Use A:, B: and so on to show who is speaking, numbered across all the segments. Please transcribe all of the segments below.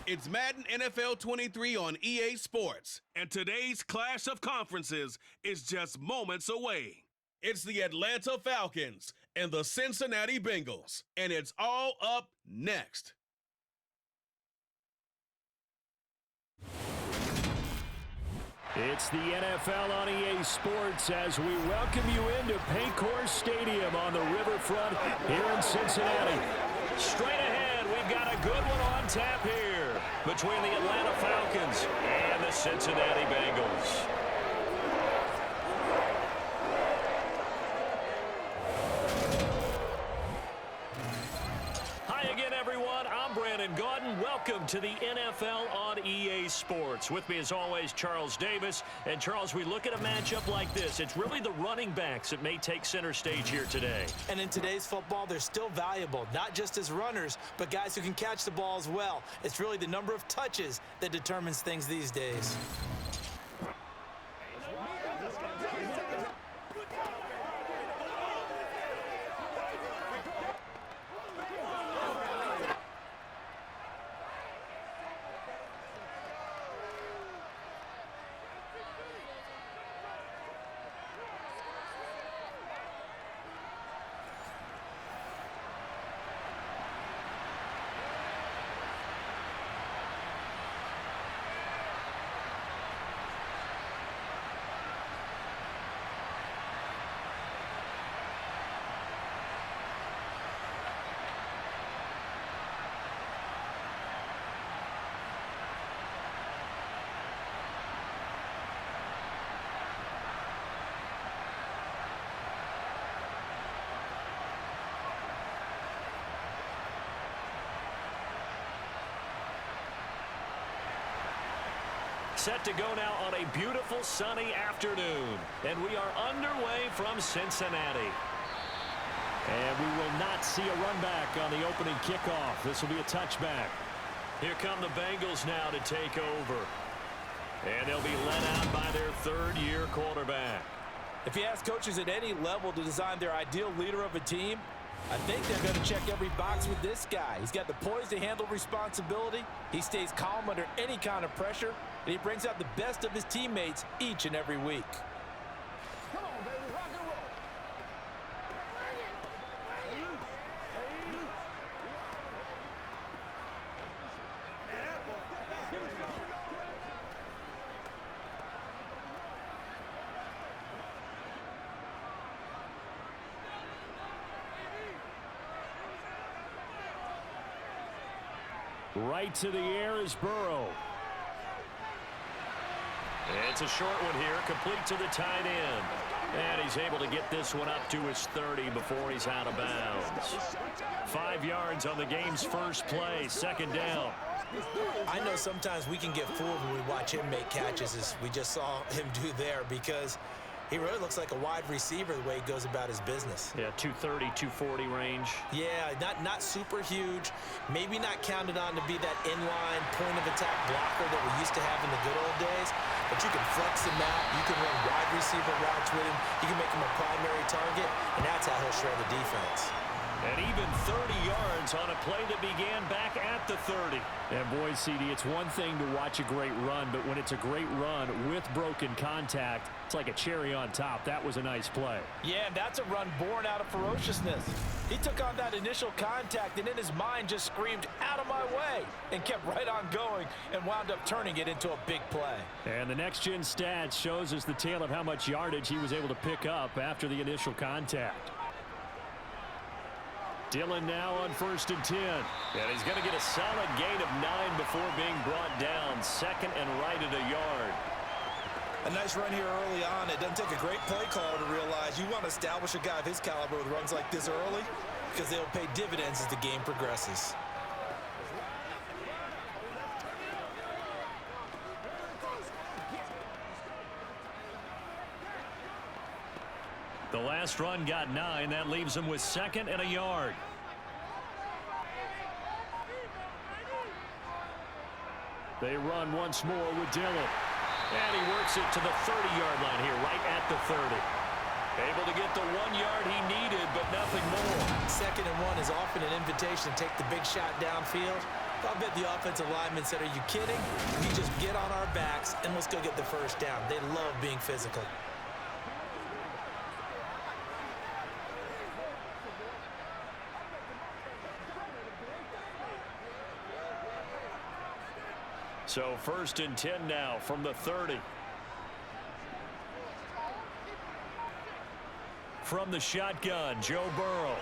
A: It's Madden NFL 23 on EA Sports, and today's clash of conferences is just moments away. It's the Atlanta Falcons and the Cincinnati Bengals, and it's all up next.
B: It's the NFL on EA Sports as we welcome you into Paycor Stadium on the riverfront here in Cincinnati. Straight ahead, we've got a good one on tap here between the Atlanta Falcons and the Cincinnati Bengals. Welcome to the NFL on EA Sports. With me as always, Charles Davis. And Charles, we look at a matchup like this. It's really the running backs that may take center stage here today.
C: And in today's football, they're still valuable, not just as runners, but guys who can catch the ball as well. It's really the number of touches that determines things these days.
B: Set to go now on a beautiful sunny afternoon. And we are underway from Cincinnati. And we will not see a run back on the opening kickoff. This will be a touchback. Here come the Bengals now to take over. And they'll be led out by their third-year quarterback.
C: If you ask coaches at any level to design their ideal leader of a team, I think they're going to check every box with this guy. He's got the poise to handle responsibility. He stays calm under any kind of pressure. And he brings out the best of his teammates each and every week.
D: Come on, baby, rock and roll.
B: Right to the air is Burrow. It's a short one here, complete to the tight end. And he's able to get this one up to his 30 before he's out of bounds. 5 yards on the game's first play, second down.
C: I know sometimes we can get fooled when we watch him make catches, as we just saw him do there, because he really looks like a wide receiver the way he goes about his business.
B: Yeah, 230, 240 range.
C: Yeah, not super huge. Maybe not counted on to be that inline point-of-attack blocker that we used to have in the good old days. But you can flex him out. You can run wide receiver routes with him. You can make him a primary target, and that's how he'll shred the defense.
B: And even 30 yards on a play that began back at the 30. And boy, CD, it's one thing to watch a great run, but when it's a great run with broken contact, it's like a cherry on top. That was a nice play.
C: Yeah, that's a run born out of ferociousness. He took on that initial contact and in his mind just screamed, "Out of my way," and kept right on going and wound up turning it into a big play.
B: And the next-gen stats shows us the tale of how much yardage he was able to pick up after the initial contact. Dillon now on 1st and 10. And he's going to get a solid gain of 9 before being brought down. Second and right at a yard.
C: A nice run here early on. It doesn't take a great play caller to realize you want to establish a guy of his caliber with runs like this early, because they'll pay dividends as the game progresses.
B: The last run got 9. That leaves him with second and a yard. They run once more with Dillon. And he works it to the 30-yard line here, right at the 30. Able to get the 1 yard he needed, but nothing more.
C: 2nd and 1 is often an invitation to take the big shot downfield. I'll bet the offensive lineman said, are you kidding? We just get on our backs and let's go get the first down. They love being physical.
B: So 1st and 10 now from the 30. From the shotgun, Joe Burrow.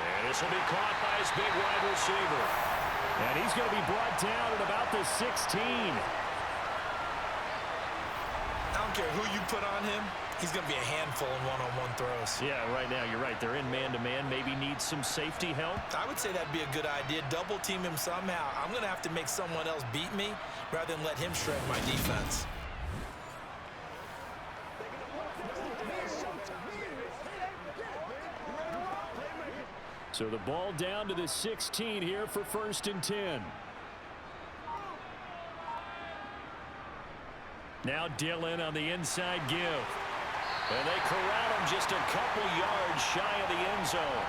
B: And this will be caught by his big wide receiver. And he's going to be brought down at about the 16.
C: I don't care who you put on him. He's going to be a handful in one-on-one throws.
B: Yeah, right now, you're right. They're in man-to-man. Maybe needs some safety help.
C: I would say that'd be a good idea. Double team him somehow. I'm going to have to make someone else beat me rather than let him shred my defense.
B: So the ball down to the 16 here for 1st and 10. Now Dillon on the inside give. And they corral him just a couple yards shy of the end zone.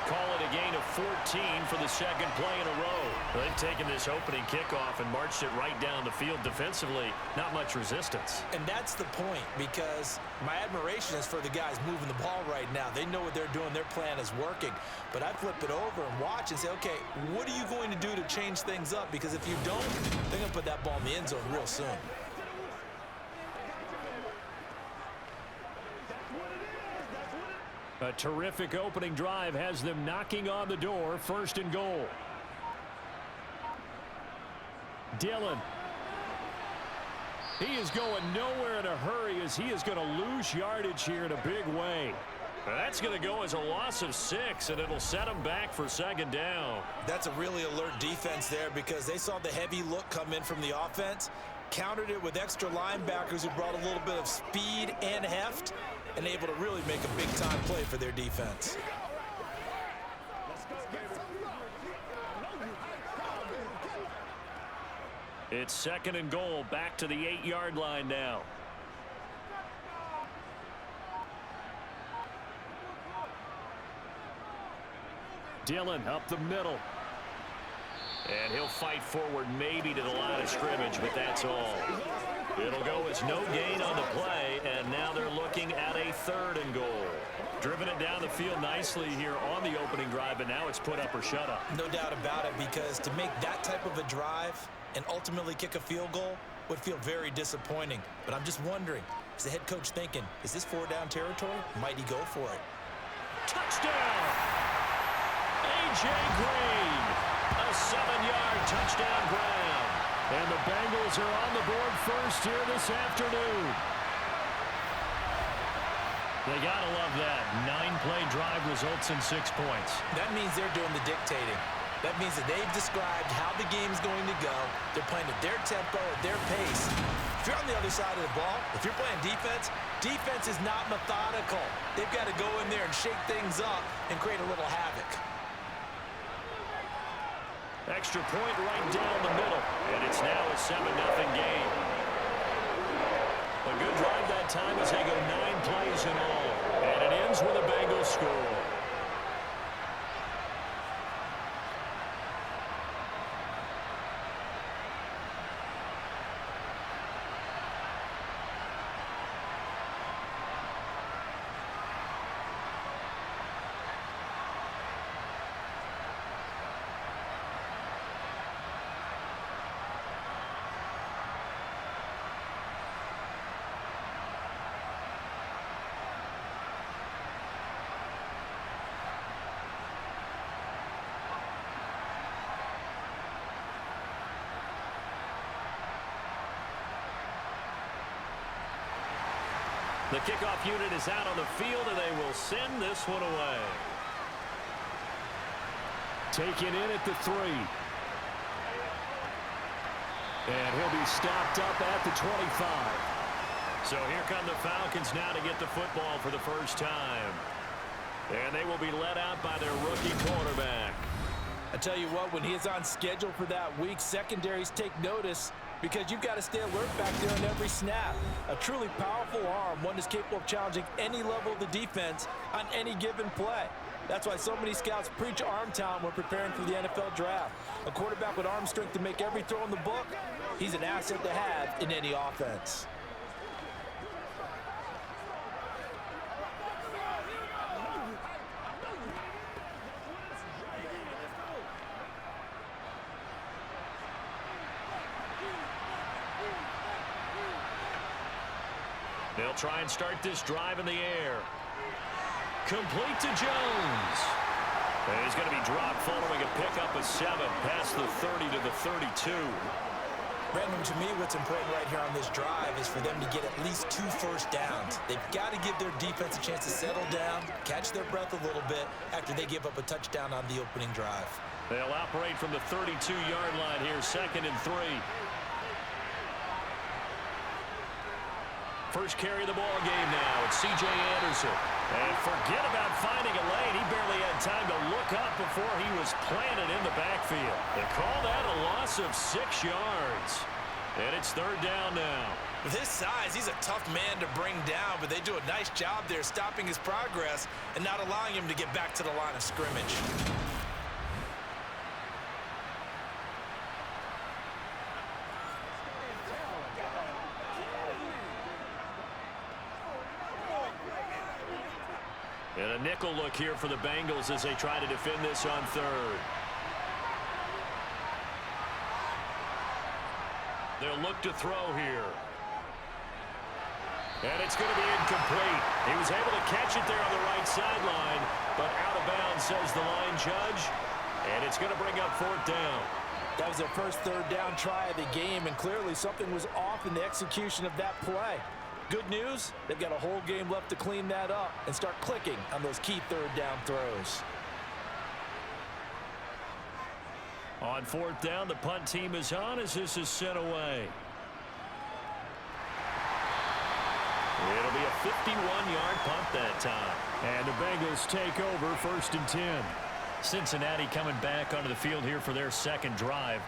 B: Call it a gain of 14 for the second play in a row. They've taken this opening kickoff and marched it right down the field defensively. Not much resistance.
C: And that's the point, because my admiration is for the guys moving the ball right now. They know what they're doing. Their plan is working. But I flip it over and watch and say, okay, what are you going to do to change things up? Because if you don't, they're going to put that ball in the end zone real soon.
B: A terrific opening drive has them knocking on the door. 1st and goal. Dillon. He is going nowhere in a hurry as he is going to lose yardage here in a big way. That's going to go as a loss of 6, and it'll set him back for 2nd down.
C: That's a really alert defense there, because they saw the heavy look come in from the offense, countered it with extra linebackers who brought a little bit of speed and heft, and able to really make a big-time play for their defense.
B: It's 2nd and goal, back to the 8-yard line now. Dillon up the middle. And he'll fight forward maybe to the line of scrimmage, but that's all. It'll go as no gain on the play, and now they're looking at a 3rd and goal. Driven it down the field nicely here on the opening drive, but now it's put up or shut up.
C: No doubt about it, because to make that type of a drive and ultimately kick a field goal would feel very disappointing. But I'm just wondering, is the head coach thinking, is this 4-down territory? Might he go for it?
B: Touchdown! A.J. Green, a 7-yard touchdown grab. And the Bengals are on the board first here this afternoon. They got to love that. 9-play drive results in 6 points.
C: That means they're doing the dictating. That means that they've described how the game's going to go. They're playing at their tempo, at their pace. If you're on the other side of the ball, if you're playing defense, defense is not methodical. They've got to go in there and shake things up and create a little havoc.
B: Extra point right down the middle, and it's now a 7-0 game. A good drive that time as they go 9 plays in all, and it ends with a Bengals score. The kickoff unit is out on the field, and they will send this one away. Taken in at the 3. And he'll be stopped up at the 25. So here come the Falcons now to get the football for the first time. And they will be led out by their rookie quarterback.
C: I tell you what, when he is on schedule for that week, secondaries take notice, because you've got to stay alert back there on every snap. A truly powerful arm, one that's capable of challenging any level of the defense on any given play. That's why so many scouts preach arm talent when preparing for the NFL draft. A quarterback with arm strength to make every throw in the book, he's an asset to have in any offense.
B: They'll try and start this drive in the air. Complete to Jones. And he's going to be dropped following a pickup of 7 past the 30 to the 32.
C: Brandon, to me, what's important right here on this drive is for them to get at least 2 first downs. They've got to give their defense a chance to settle down, catch their breath a little bit after they give up a touchdown on the opening drive.
B: They'll operate from the 32-yard line here, 2nd and 3. First carry of the ball game now. It's C.J. Anderson. And forget about finding a lane. He barely had time to look up before he was planted in the backfield. They call that a loss of 6 yards. And it's 3rd down now.
C: With his size, he's a tough man to bring down, but they do a nice job there stopping his progress and not allowing him to get back to the line of scrimmage.
B: And a nickel look here for the Bengals as they try to defend this on 3rd. They'll look to throw here. And it's going to be incomplete. He was able to catch it there on the right sideline, but out of bounds, says the line judge. And it's going to bring up 4th down.
C: That was their first 3rd down try of the game, and clearly something was off in the execution of that play. Good news, they've got a whole game left to clean that up and start clicking on those key 3rd down throws.
B: On 4th down, the punt team is on as this is sent away. It'll be a 51-yard punt that time. And the Bengals take over 1st and 10. Cincinnati coming back onto the field here for their 2nd drive.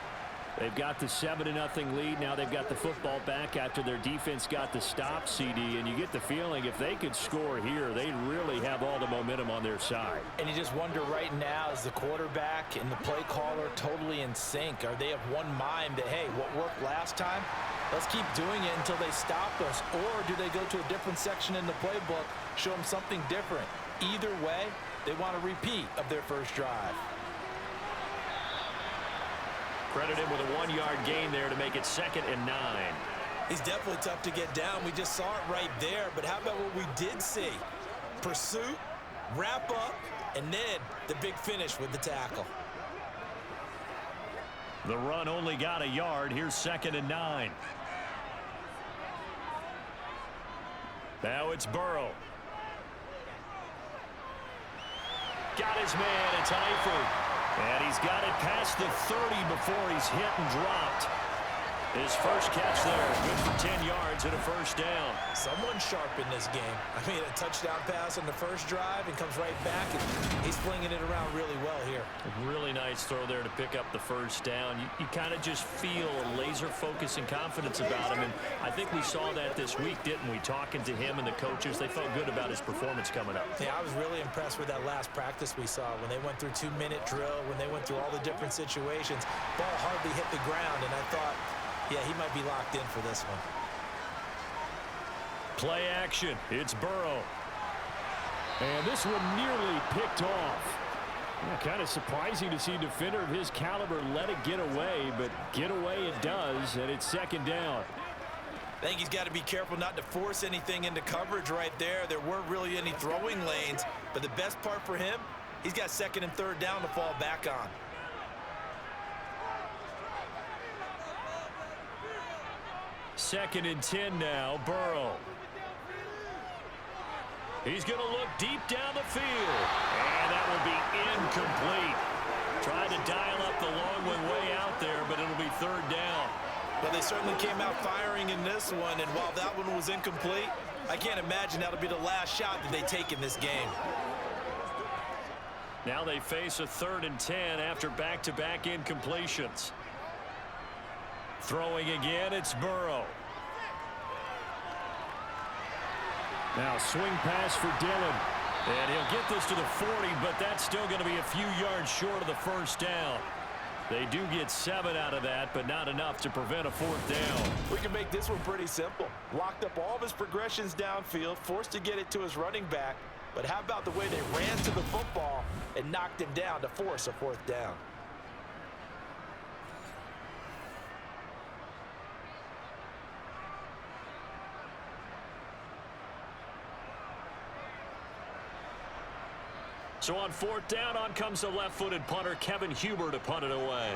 B: They've got the 7-0 lead. Now they've got the football back after their defense got the stop, CD. And you get the feeling if they could score here, they'd really have all the momentum on their side.
C: And you just wonder right now, is the quarterback and the play caller totally in sync? Are they of one mind that, hey, what worked last time, let's keep doing it until they stop us? Or do they go to a different section in the playbook, show them something different? Either way, they want a repeat of their first drive.
B: Credit him with a 1-yard gain there to make it 2nd and 9.
C: He's definitely tough to get down. We just saw it right there. But how about what we did see? Pursuit, wrap up, and then the big finish with the tackle.
B: The run only got a yard. Here's 2nd and 9. Now it's Burrow. Got his man. It's Eifert. And he's got it past the 30 before he's hit and dropped. His first catch there, good for 10 yards and a 1st down.
C: Someone sharp in this game. I mean, a touchdown pass on the first drive and comes right back, and he's flinging it around really well here.
B: A really nice throw there to pick up the 1st down. You kind of just feel a laser focus and confidence about him, and I think we saw that this week, didn't we? Talking to him and the coaches, they felt good about his performance coming up.
C: Yeah, I was really impressed with that last practice we saw when they went through 2-minute drill, when they went through all the different situations. Ball hardly hit the ground, and I thought, yeah, he might be locked in for this one.
B: Play action. It's Burrow. And this one nearly picked off. Yeah, kind of surprising to see a defender of his caliber let it get away, but get away it does, and it's 2nd down.
C: I think he's got to be careful not to force anything into coverage right there. There weren't really any throwing lanes, but the best part for him, he's got 2nd and 3rd down to fall back on.
B: Second and 10 now, Burrow. He's going to look deep down the field. And that will be incomplete. Tried to dial up the long one way out there, but it'll be 3rd down.
C: Well, they certainly came out firing in this one, and while that one was incomplete, I can't imagine that'll be the last shot that they take in this game.
B: Now they face a 3rd and 10 after back-to-back incompletions. Throwing again, it's Burrow. Now swing pass for Dillon. And he'll get this to the 40, but that's still going to be a few yards short of the first down. They do get 7 out of that, but not enough to prevent a 4th down.
C: We can make this one pretty simple. Locked up all of his progressions downfield, forced to get it to his running back. But how about the way they ran to the football and knocked him down to force a 4th down?
B: So on 4th down, on comes the left-footed punter, Kevin Huber, to punt it away.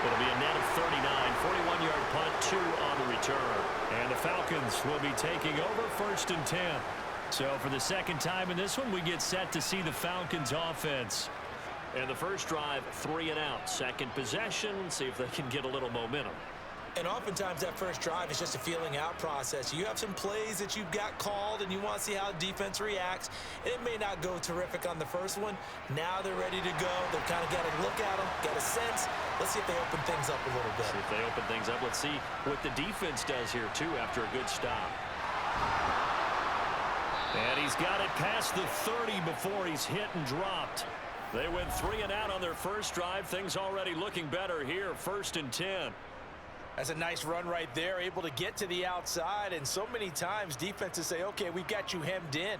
B: It'll be a net of 39, 41-yard punt, 2 on the return. And the Falcons will be taking over 1st and 10. So for the second time in this one, we get set to see the Falcons offense. And the first drive, 3 and out. Second possession, see if they can get a little momentum.
C: And oftentimes that first drive is just a feeling out process. You have some plays that you've got called and you want to see how the defense reacts. It may not go terrific on the first one. Now they're ready to go. They've kind of got to look at them, get a sense. Let's see if they open things up a little bit.
B: See if they open things up. Let's see what the defense does here, too, after a good stop. And he's got it past the 30 before he's hit and dropped. They went 3 and out on their first drive. Things already looking better here, 1st and 10.
C: That's a nice run right there, able to get to the outside. And so many times defenses say, okay, we've got you hemmed in.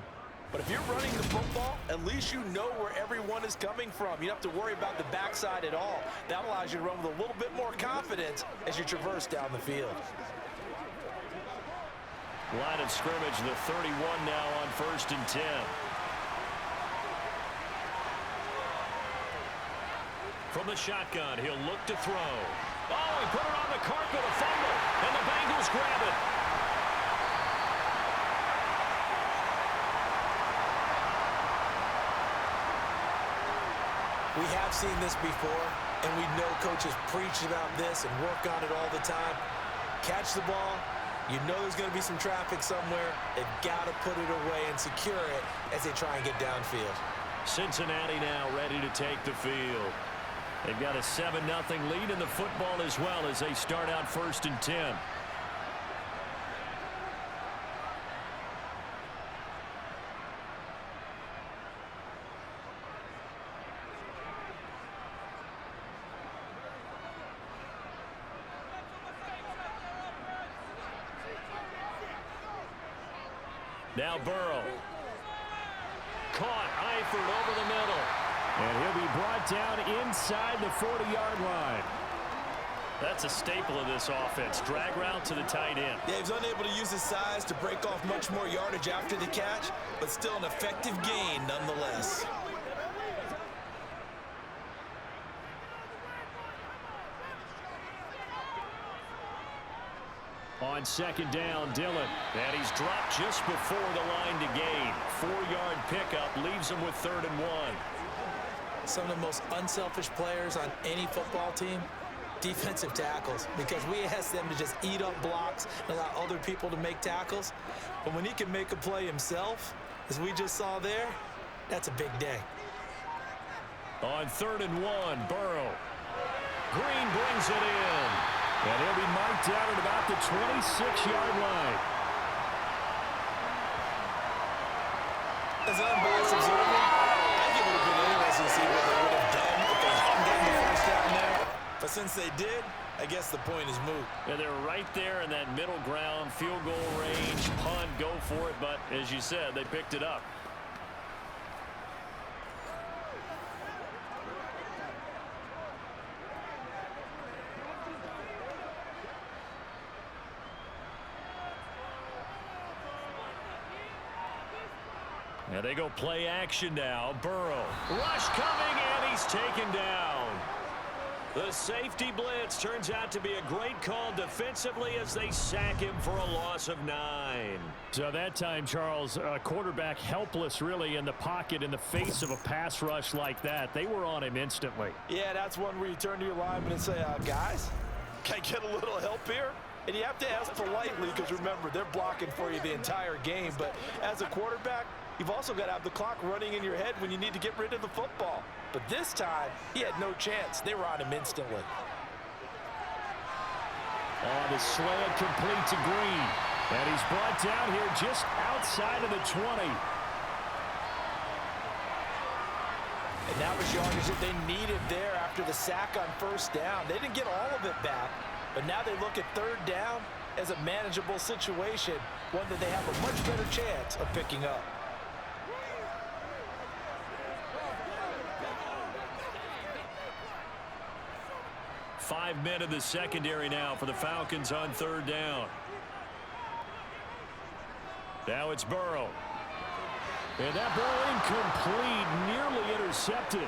C: But if you're running the football, at least you know where everyone is coming from. You don't have to worry about the backside at all. That allows you to run with a little bit more confidence as you traverse down the field.
B: Line of scrimmage, the 31 now on 1st and 10. From the shotgun, he'll look to throw. Oh, he put it on the carpet, a fumble, and the Bengals grab it.
C: We have seen this before, and we know coaches preach about this and work on it all the time. Catch the ball. You know there's going to be some traffic somewhere. They've got to put it away and secure it as they try and get downfield.
B: Cincinnati now ready to take the field. They've got a 7-0 lead in the football as well as they start out 1st and 10. Now Burrow. Caught, Eifert over the middle. And he'll be brought down inside the 40-yard line. That's a staple of this offense. Drag route to the tight end.
C: Yeah, he's unable to use his size to break off much more yardage after the catch, but still an effective gain nonetheless.
B: On 2nd down, Dillon. And he's dropped just before the line to gain. 4-yard pickup leaves him with 3rd and 1.
C: Some of the most unselfish players on any football team, defensive tackles, because we ask them to just eat up blocks and allow other people to make tackles. But when he can make a play himself, as we just saw there, that's a big day.
B: On 3rd and 1, Burrow. Green brings it in. And he'll be marked out at about the 26-yard line.
C: As an unbiased observer, I think it would have been interesting to see what they would have done if they hadn't gotten the first down there. But since they did, I guess the point is moot.
B: Yeah, they're right there in that middle ground, field goal range, punt, go for it. But as you said, they picked it up. Now they go play action now. Burrow. Rush coming, and he's taken down. The safety blitz turns out to be a great call defensively as they sack him for a loss of 9.
E: So that time, Charles, a quarterback helpless really in the pocket in the face of a pass rush like that. They were on him instantly.
C: Yeah, that's one where you turn to your lineman and say, guys, can I get a little help here? And you have to ask politely because, remember, they're blocking for you the entire game. But as a quarterback, you've also got to have the clock running in your head when you need to get rid of the football. But this time, he had no chance. They were on him instantly.
E: On the slant, complete to Green. And he's brought down here just outside of the 20.
C: And that was yardage that they needed there after the sack on first down. They didn't get all of it back, but now they look at third down as a manageable situation, one that they have a much better chance of picking up.
B: Five men in the secondary now for the Falcons on third down. Now it's Burrow. And that ball incomplete, nearly intercepted.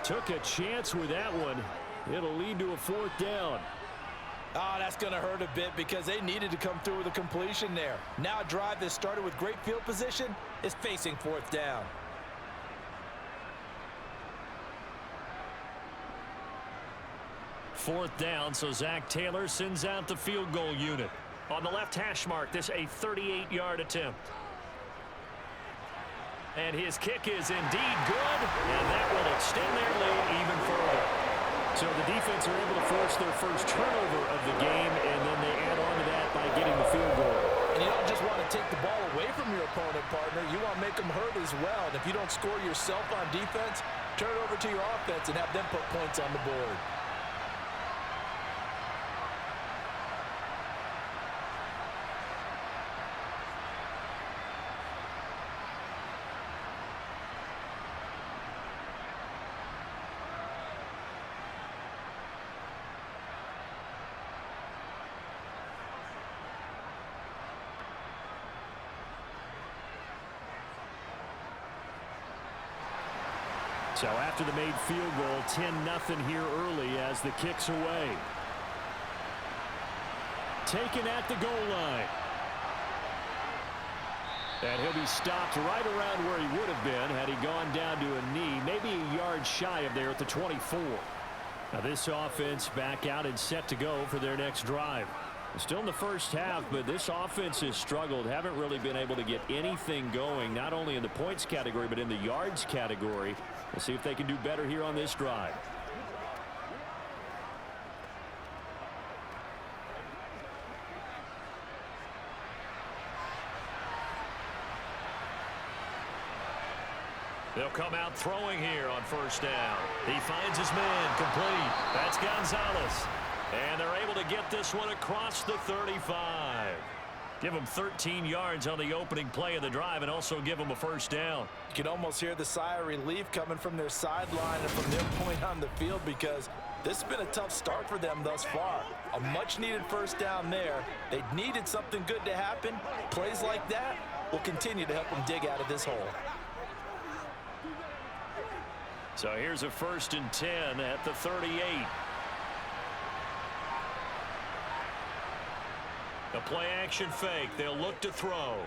B: Took a chance with that one. It'll lead to a fourth down.
C: Oh, that's going to hurt a bit because they needed to come through with a completion there. Now a drive that started with great field position is facing fourth down.
B: Fourth down, so Zach Taylor sends out the field goal unit. On the left hash mark, this a 38-yard attempt. And his kick is indeed good, and that will extend their lead even further.
E: So the defense are able to force their first turnover of the game, and then they add on to that by getting the field goal.
C: And you don't just want to take the ball away from your opponent, partner. You want to make them hurt as well. And if you don't score yourself on defense, turn it over to your offense and have them put points on the board.
E: So after the made field goal, 10-0 here early as the kick's away. Taken at the goal line. And he'll be stopped right around where he would have been had he gone down to a knee, maybe a yard shy of there at the 24. Now this offense back out and set to go for their next drive. Still in the first half, but this offense has struggled. Haven't really been able to get anything going, not only in the points category, but in the yards category. We'll see if they can do better here on this drive.
B: They'll come out throwing here on first down. He finds his man complete. That's Gonzalez. And they're able to get this one across the 35. Give them 13 yards on the opening play of the drive and also give them a first down.
C: You can almost hear the sigh of relief coming from their sideline and from their point on the field because this has been a tough start for them thus far. A much-needed first down there. They needed something good to happen. Plays like that will continue to help them dig out of this hole.
B: So here's a 1st and 10 at the 38. A play-action fake. They'll look to throw.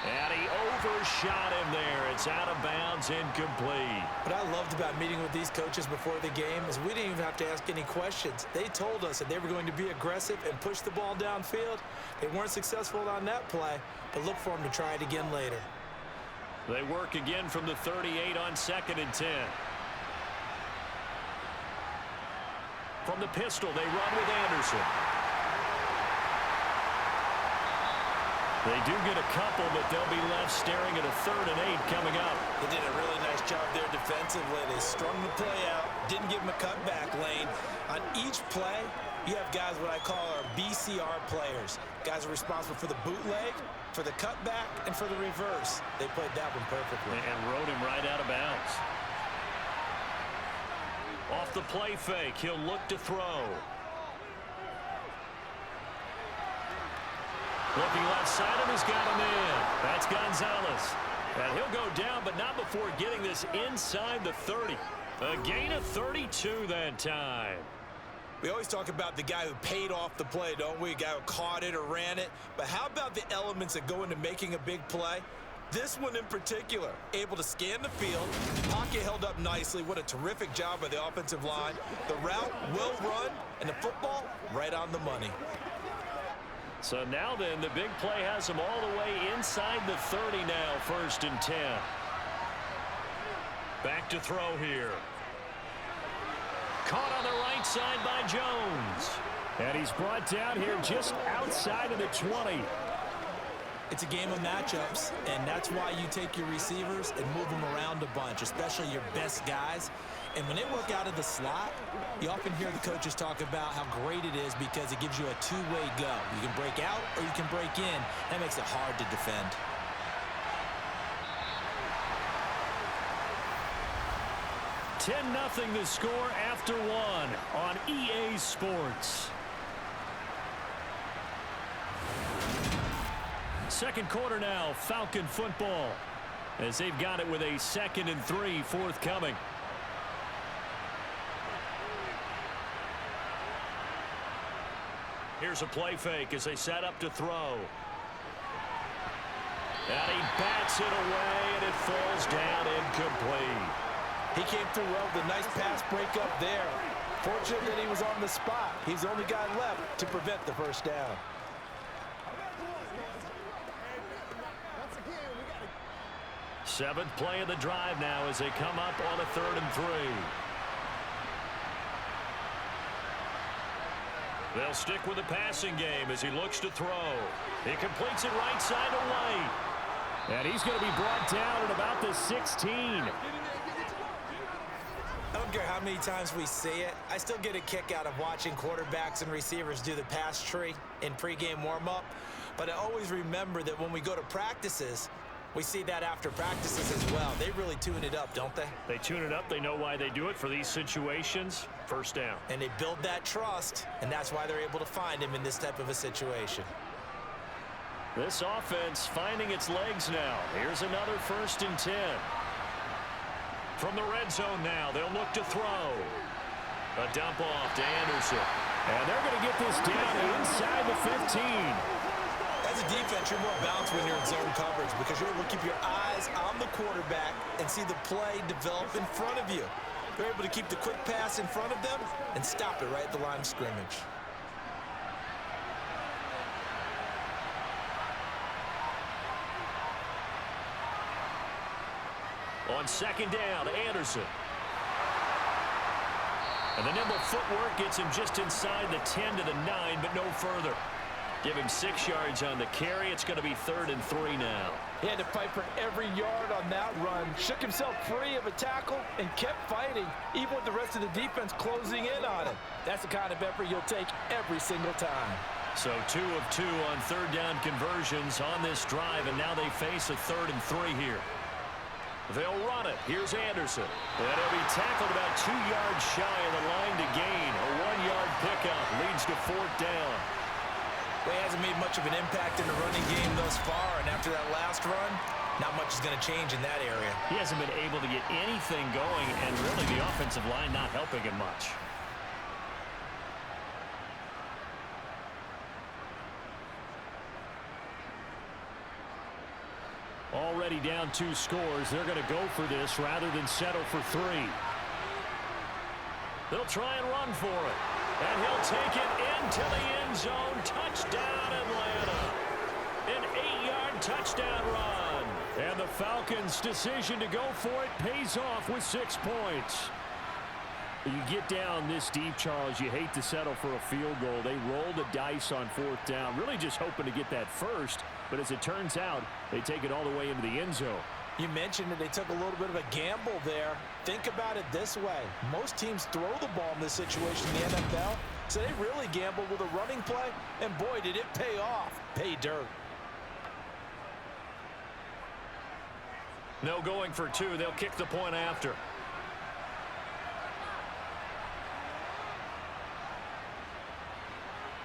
B: And he overshot him there. It's out of bounds, incomplete.
C: What I loved about meeting with these coaches before the game is we didn't even have to ask any questions. They told us that they were going to be aggressive and push the ball downfield. They weren't successful on that play, but look for them to try it again later.
B: They work again from the 38 on 2nd and 10. From the pistol, they run with Anderson. They do get a couple, but they'll be left staring at a 3rd and 8 coming up.
C: They did a really nice job there defensively. They strung the play out, didn't give them a cutback lane. On each play, you have guys what I call our BCR players. Guys are responsible for the bootleg, for the cutback, and for the reverse. They played that one perfectly.
B: And rode him right out of bounds. Off the play fake, he'll look to throw. Looking left side of, he's got him in. That's Gonzalez. And he'll go down, but not before getting this inside the 30. A gain of 32 that time.
C: We always talk about the guy who paid off the play, don't we? A guy who caught it or ran it. But how about the elements that go into making a big play? This one in particular, able to scan the field, pocket held up nicely. What a terrific job by the offensive line. The route well run, and the football right on the money.
B: So now then, the big play has him all the way inside the 30 now, 1st and 10. Back to throw here. Caught on the right side by Jones.
E: And he's brought down here just outside of the 20.
C: It's a game of matchups, and that's why you take your receivers and move them around a bunch, especially your best guys. And when they work out of the slot, you often hear the coaches talk about how great it is because it gives you a two-way go. You can break out or you can break in. That makes it hard to defend.
E: $10-0 the score after one on EA Sports. Second quarter now, Falcon football, as they've got it with a 2nd and 3 forthcoming.
B: Here's a play fake as they set up to throw. And he bats it away, and it falls down incomplete.
C: He came through well with a nice pass breakup there. Fortunate that he was on the spot. He's the only guy left to prevent the first down.
B: Seventh play of the drive now as they come up on a 3rd and 3. They'll stick with the passing game as he looks to throw. He completes it right side away.
E: And he's going to be brought down at about the 16.
C: I don't care how many times we see it. I still get a kick out of watching quarterbacks and receivers do the pass tree in pregame warm-up. But I always remember that when we go to practices, we see that after practices as well. They really tune it up, don't they?
B: They tune it up. They know why they do it for these situations. First down.
C: And they build that trust, and that's why they're able to find him in this type of a situation.
B: This offense finding its legs now. Here's another 1st and 10. From the red zone now, they'll look to throw. A dump off to Anderson.
E: And they're going to get this down inside the 15.
C: As a defense, you're more balanced when you're in zone coverage because you're able to keep your eyes on the quarterback and see the play develop in front of you. You're able to keep the quick pass in front of them and stop it right at the line of scrimmage.
B: On 2nd down, Anderson. And the nimble footwork gets him just inside the 10 to the 9, but no further. Give him 6 yards on the carry. It's going to be 3rd and 3 now.
F: He had to fight for every yard on that run. Shook himself free of a tackle and kept fighting, even with the rest of the defense closing in on him. That's the kind of effort you'll take every single time.
B: So 2 of 2 on 3rd down conversions on this drive, and now they face a 3rd and 3 here. They'll run it. Here's Anderson. And he'll be tackled about 2 yards shy of the line to gain. A 1-yard pickup leads to 4th down.
C: Well, he hasn't made much of an impact in the running game thus far, and after that last run, not much is going to change in that area.
B: He hasn't been able to get anything going, and really the offensive line not helping him much.
E: Already down 2 scores. They're going to go for this rather than settle for 3.
B: They'll try and run for it. And he'll take it into the end zone. Touchdown, Atlanta. An 8-yard touchdown run.
E: And the Falcons' decision to go for it pays off with 6 points. You get down this deep, Charles, you hate to settle for a field goal. They roll the dice on 4th down, really just hoping to get that first. But as it turns out, they take it all the way into the end zone.
C: You mentioned that they took a little bit of a gamble there. Think about it this way. Most teams throw the ball in this situation in the NFL, so they really gambled with a running play, and boy, did it pay off. Pay dirt.
B: No going for 2. They'll kick the point after.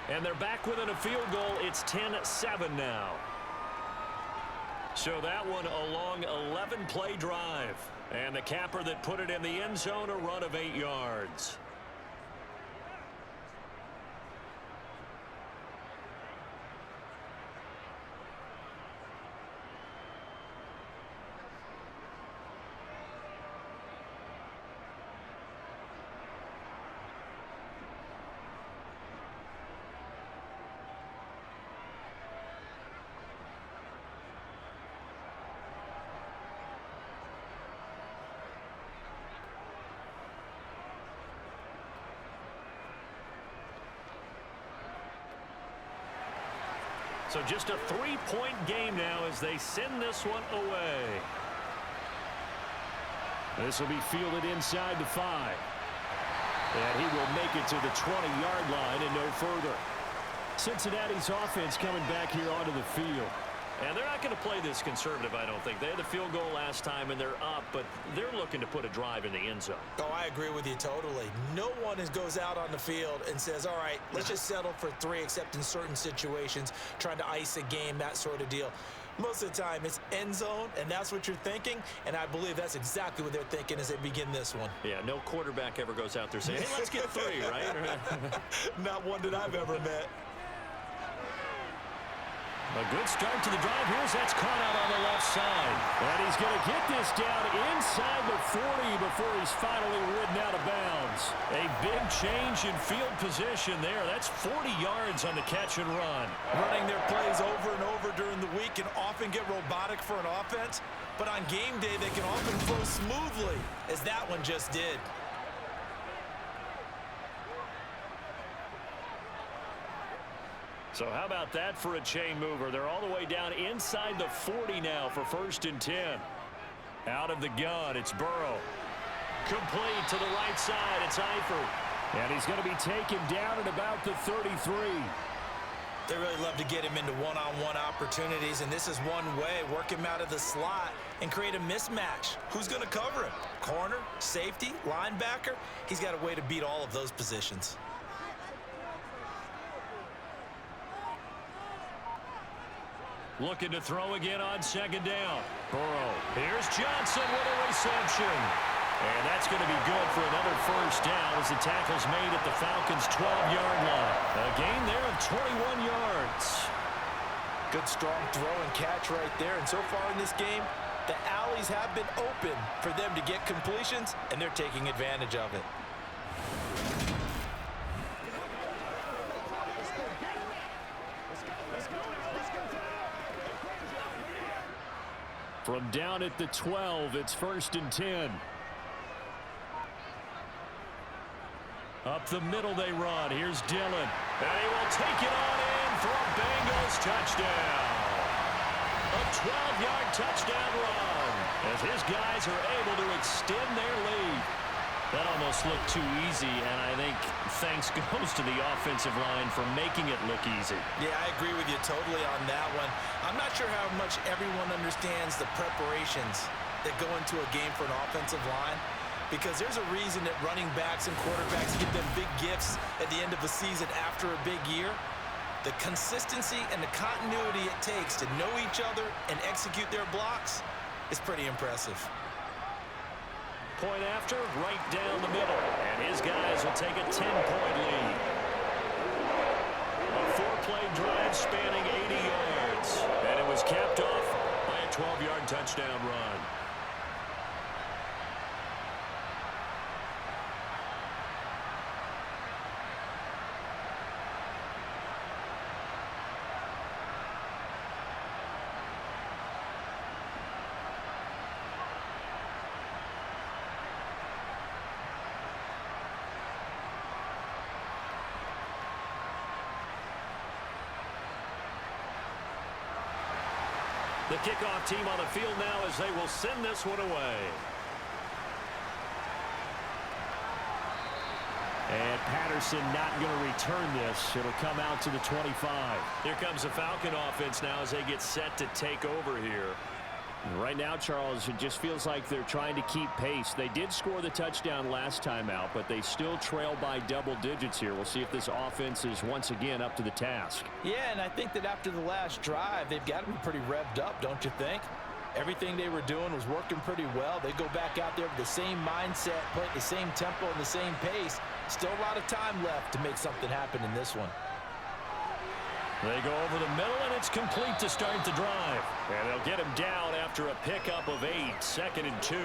B: And they're back within a field goal. It's 10-7 now. So that one a long 11-play drive. And the capper that put it in the end zone, a run of 8 yards. So just a 3-point game now as they send this one away.
E: This will be fielded inside the 5. And he will make it to the 20-yard line and no further. Cincinnati's offense coming back here onto the field.
B: And they're not going to play this conservative, I don't think. They had the field goal last time, and they're up, but they're looking to put a drive in the end zone.
C: Oh, I agree with you totally. No one goes out on the field and says, all right, let's just settle for 3, except in certain situations, trying to ice a game, that sort of deal. Most of the time, it's end zone, and that's what you're thinking, and I believe that's exactly what they're thinking as they begin this one.
B: Yeah, no quarterback ever goes out there saying, hey, let's get 3, right?
C: Not one that I've ever met.
E: A good start to the drive. That's caught out on the left side. And he's going to get this down inside the 40 before he's finally ridden out of bounds. A big change in field position there. That's 40 yards on the catch and run.
C: Running their plays over and over during the week can often get robotic for an offense, but on game day they can often flow smoothly, as that one just did.
B: So how about that for a chain mover? They're all the way down inside the 40 now for 1st and 10. Out of the gun, it's Burrow. Complete to the right side, it's Eifert.
E: And he's going to be taken down at about the 33.
C: They really love to get him into one-on-one opportunities, and this is one way. Work him out of the slot and create a mismatch. Who's going to cover him? Corner, safety, linebacker? He's got a way to beat all of those positions.
B: Looking to throw again on 2nd down. Burrow. Here's Johnson with a reception. And that's going to be good for another 1st down as the tackle's made at the Falcons' 12-yard line. A gain there of 21 yards.
C: Good strong throw and catch right there. And so far in this game, the alleys have been open for them to get completions, and they're taking advantage of it.
E: From down at the 12, it's 1st and 10. Up the middle they run. Here's Dillon.
B: And he will take it on in for a Bengals touchdown. A 12-yard touchdown run as his guys are able to extend their lead. That almost looked too easy, and I think thanks goes to the offensive line for making it look easy.
C: Yeah, I agree with you totally on that one. I'm not sure how much everyone understands the preparations that go into a game for an offensive line, because there's a reason that running backs and quarterbacks give them big gifts at the end of the season after a big year. The consistency and the continuity it takes to know each other and execute their blocks is pretty impressive.
B: Point after, right down the middle. And his guys will take a 10-point lead. A 4-play drive spanning 80 yards. And it was capped off by a 12-yard touchdown run. The kickoff team on the field now as they will send this one away.
E: And Patterson not going to return this. It'll come out to the 25.
B: Here comes the Falcon offense now as they get set to take over here.
E: Right now, Charles, it just feels like they're trying to keep pace. They did score the touchdown last time out, but they still trail by double digits here. We'll see if this offense is once again up to the task.
F: Yeah, and I think that after the last drive, they've got to be pretty revved up, don't you think? Everything they were doing was working pretty well. They go back out there with the same mindset, play at the same tempo and the same pace. Still a lot of time left to make something happen in this one.
B: They go over the middle, and it's complete to start the drive. And they'll get him down after a pickup of 8, 2nd and 2.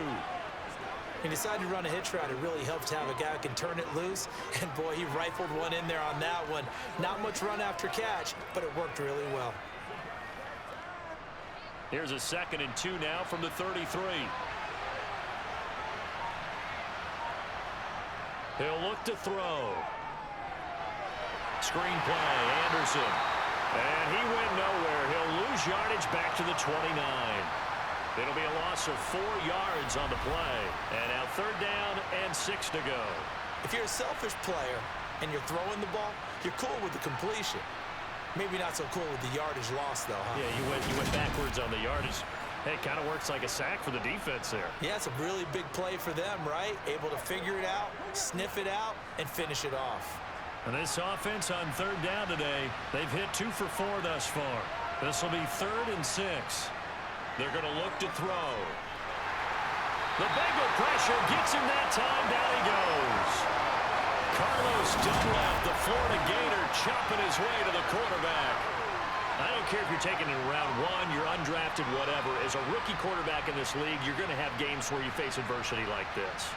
C: He decided to run a hitch route. It really helps to have a guy who can turn it loose. And, boy, he rifled one in there on that one. Not much run after catch, but it worked really well.
B: Here's a 2nd and 2 now from the 33. He'll look to throw. Screen play, Anderson. And he went nowhere. He'll lose yardage back to the 29. It'll be a loss of 4 yards on the play. And now 3rd down and 6 to go.
C: If you're a selfish player and you're throwing the ball, you're cool with the completion. Maybe not so cool with the yardage loss, though, huh?
B: Yeah, you went backwards on the yardage. Hey, it kind of works like a sack for the defense there.
C: Yeah, it's a really big play for them, right? Able to figure it out, sniff it out, and finish it off.
B: And this offense on 3rd down today, they've hit 2 for 4 thus far. This will be 3rd and 6. They're going to look to throw. The Bengal pressure gets him that time. Down he goes. Carlos Dunlap, the Florida Gator, chopping his way to the quarterback. I don't care if you're taking it in round 1, you're undrafted, whatever. As a rookie quarterback in this league, you're going to have games where you face adversity like this.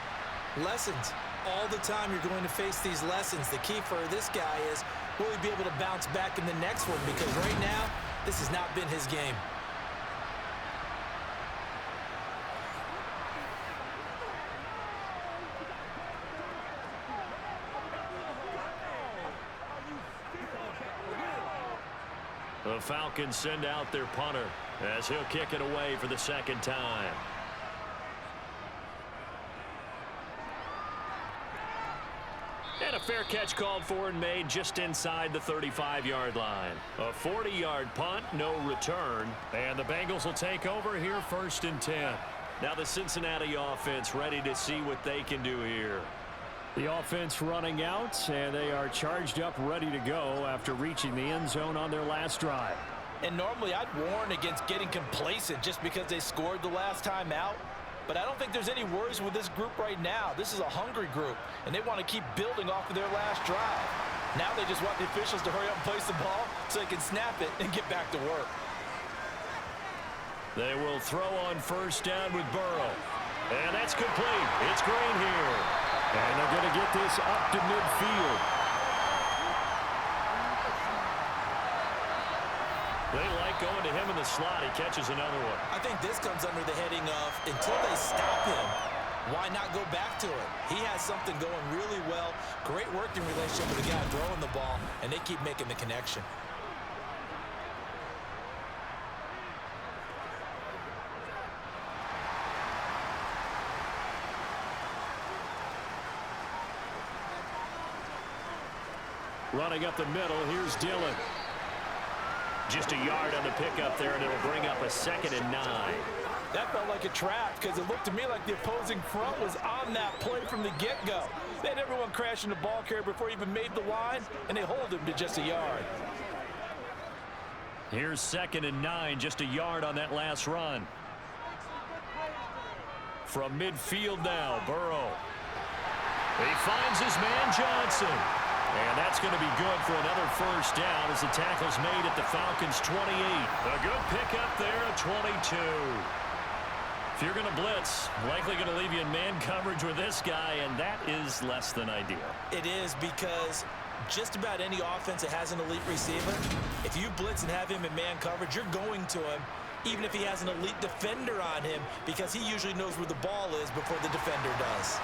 C: Lessons. All the time you're going to face these lessons. The key for this guy is, will he be able to bounce back in the next one? Because right now, this has not been his game.
B: The Falcons send out their punter as he'll kick it away for the 2nd time. And a fair catch called for and made just inside the 35-yard line. A 40-yard punt, no return. And the Bengals will take over here 1st and 10. Now the Cincinnati offense ready to see what they can do here.
E: The offense running out, and they are charged up, ready to go after reaching the end zone on their last drive.
F: And normally I'd warn against getting complacent just because they scored the last time out. But I don't think there's any worries with this group right now. This is a hungry group, and they want to keep building off of their last drive. Now they just want the officials to hurry up and place the ball so they can snap it and get back to work.
B: They will throw on 1st down with Burrow. And that's complete. It's Green here.
E: And they're going to get this up to midfield.
B: They like going to him in the slot. He catches another one.
C: I think this comes under the heading of, until they stop him, why not go back to it? He has something going really well. Great working relationship with the guy throwing the ball, and they keep making the connection.
E: Running up the middle, here's Dillon.
B: Just a yard on the pickup there, and it'll bring up a 2nd and 9.
F: That felt like a trap because it looked to me like the opposing front was on that play from the get-go. They had everyone crashing the ball carrier before he even made the line, and they hold him to just a yard.
B: Here's 2nd and 9, just a yard on that last run. From midfield now, Burrow. He finds his man Johnson. And that's going to be good for another 1st down as the tackle's made at the Falcons' 28. A good pickup there at 22. If you're going to blitz, likely going to leave you in man coverage with this guy, and that is less than ideal.
C: It is, because just about any offense that has an elite receiver, if you blitz and have him in man coverage, you're going to him, even if he has an elite defender on him, because he usually knows where the ball is before the defender does.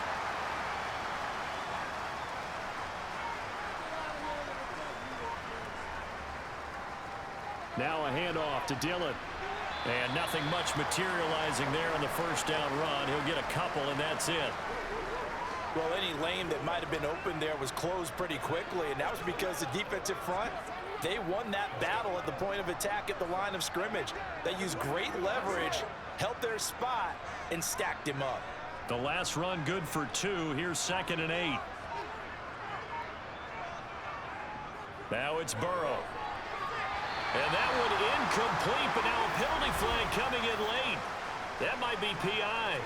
E: Now a handoff to Dillon.
B: And nothing much materializing there on the 1st down run. He'll get a couple, and that's it.
F: Well, any lane that might have been open there was closed pretty quickly, and that was because the defensive front, they won that battle at the point of attack at the line of scrimmage. They used great leverage, held their spot, and stacked him up.
B: The last run good for 2. Here's 2nd and 8. Now it's Burrow. And that one incomplete, but now a penalty flag coming in late. That might be PI.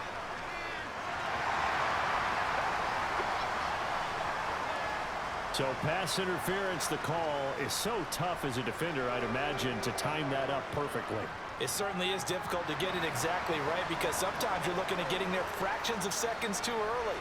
E: So pass interference, the call is so tough as a defender, I'd imagine, to time that up perfectly.
F: It certainly is difficult to get it exactly right because sometimes you're looking at getting there fractions of seconds too early.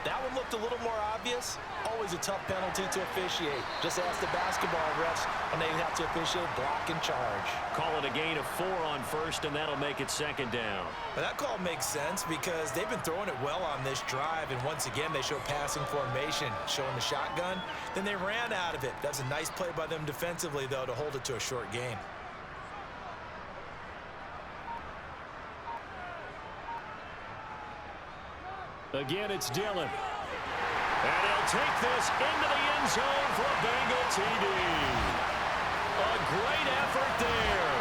F: That one looked a little more obvious. Always a tough penalty to officiate. Just ask the basketball refs when they have to officiate block and charge.
B: Call it a gain of 4 on first, and that'll make it second down.
F: But that call makes sense because they've been throwing it well on this drive, and once again they show passing formation, showing the shotgun. Then they ran out of it. That's a nice play by them defensively, though, to hold it to a short game.
E: Again, it's Dillon.
B: And he'll take this into the end zone for a Bengal TD. A great effort there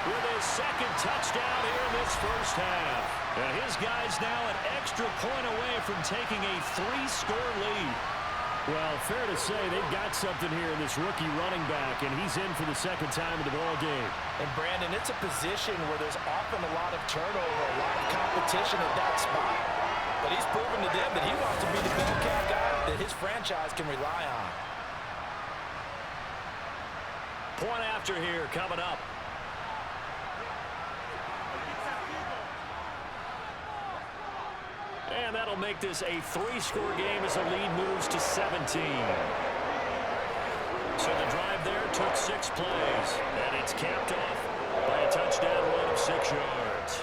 B: with his second touchdown here in this first half. And his guy's now an extra point away from taking a 3-score lead.
E: Well, fair to say they've got something here in this rookie running back, and he's in for the second time in the ball game.
F: And, Brandon, it's a position where there's often a lot of turnover, a lot of competition at that spot. But he's proven to them that he wants to be the bell cow guy that his franchise can rely on.
B: Point after here coming up. And that'll make this a 3-score game as the lead moves to 17. So the drive there took 6 plays, and it's capped off by a touchdown run of 6 yards.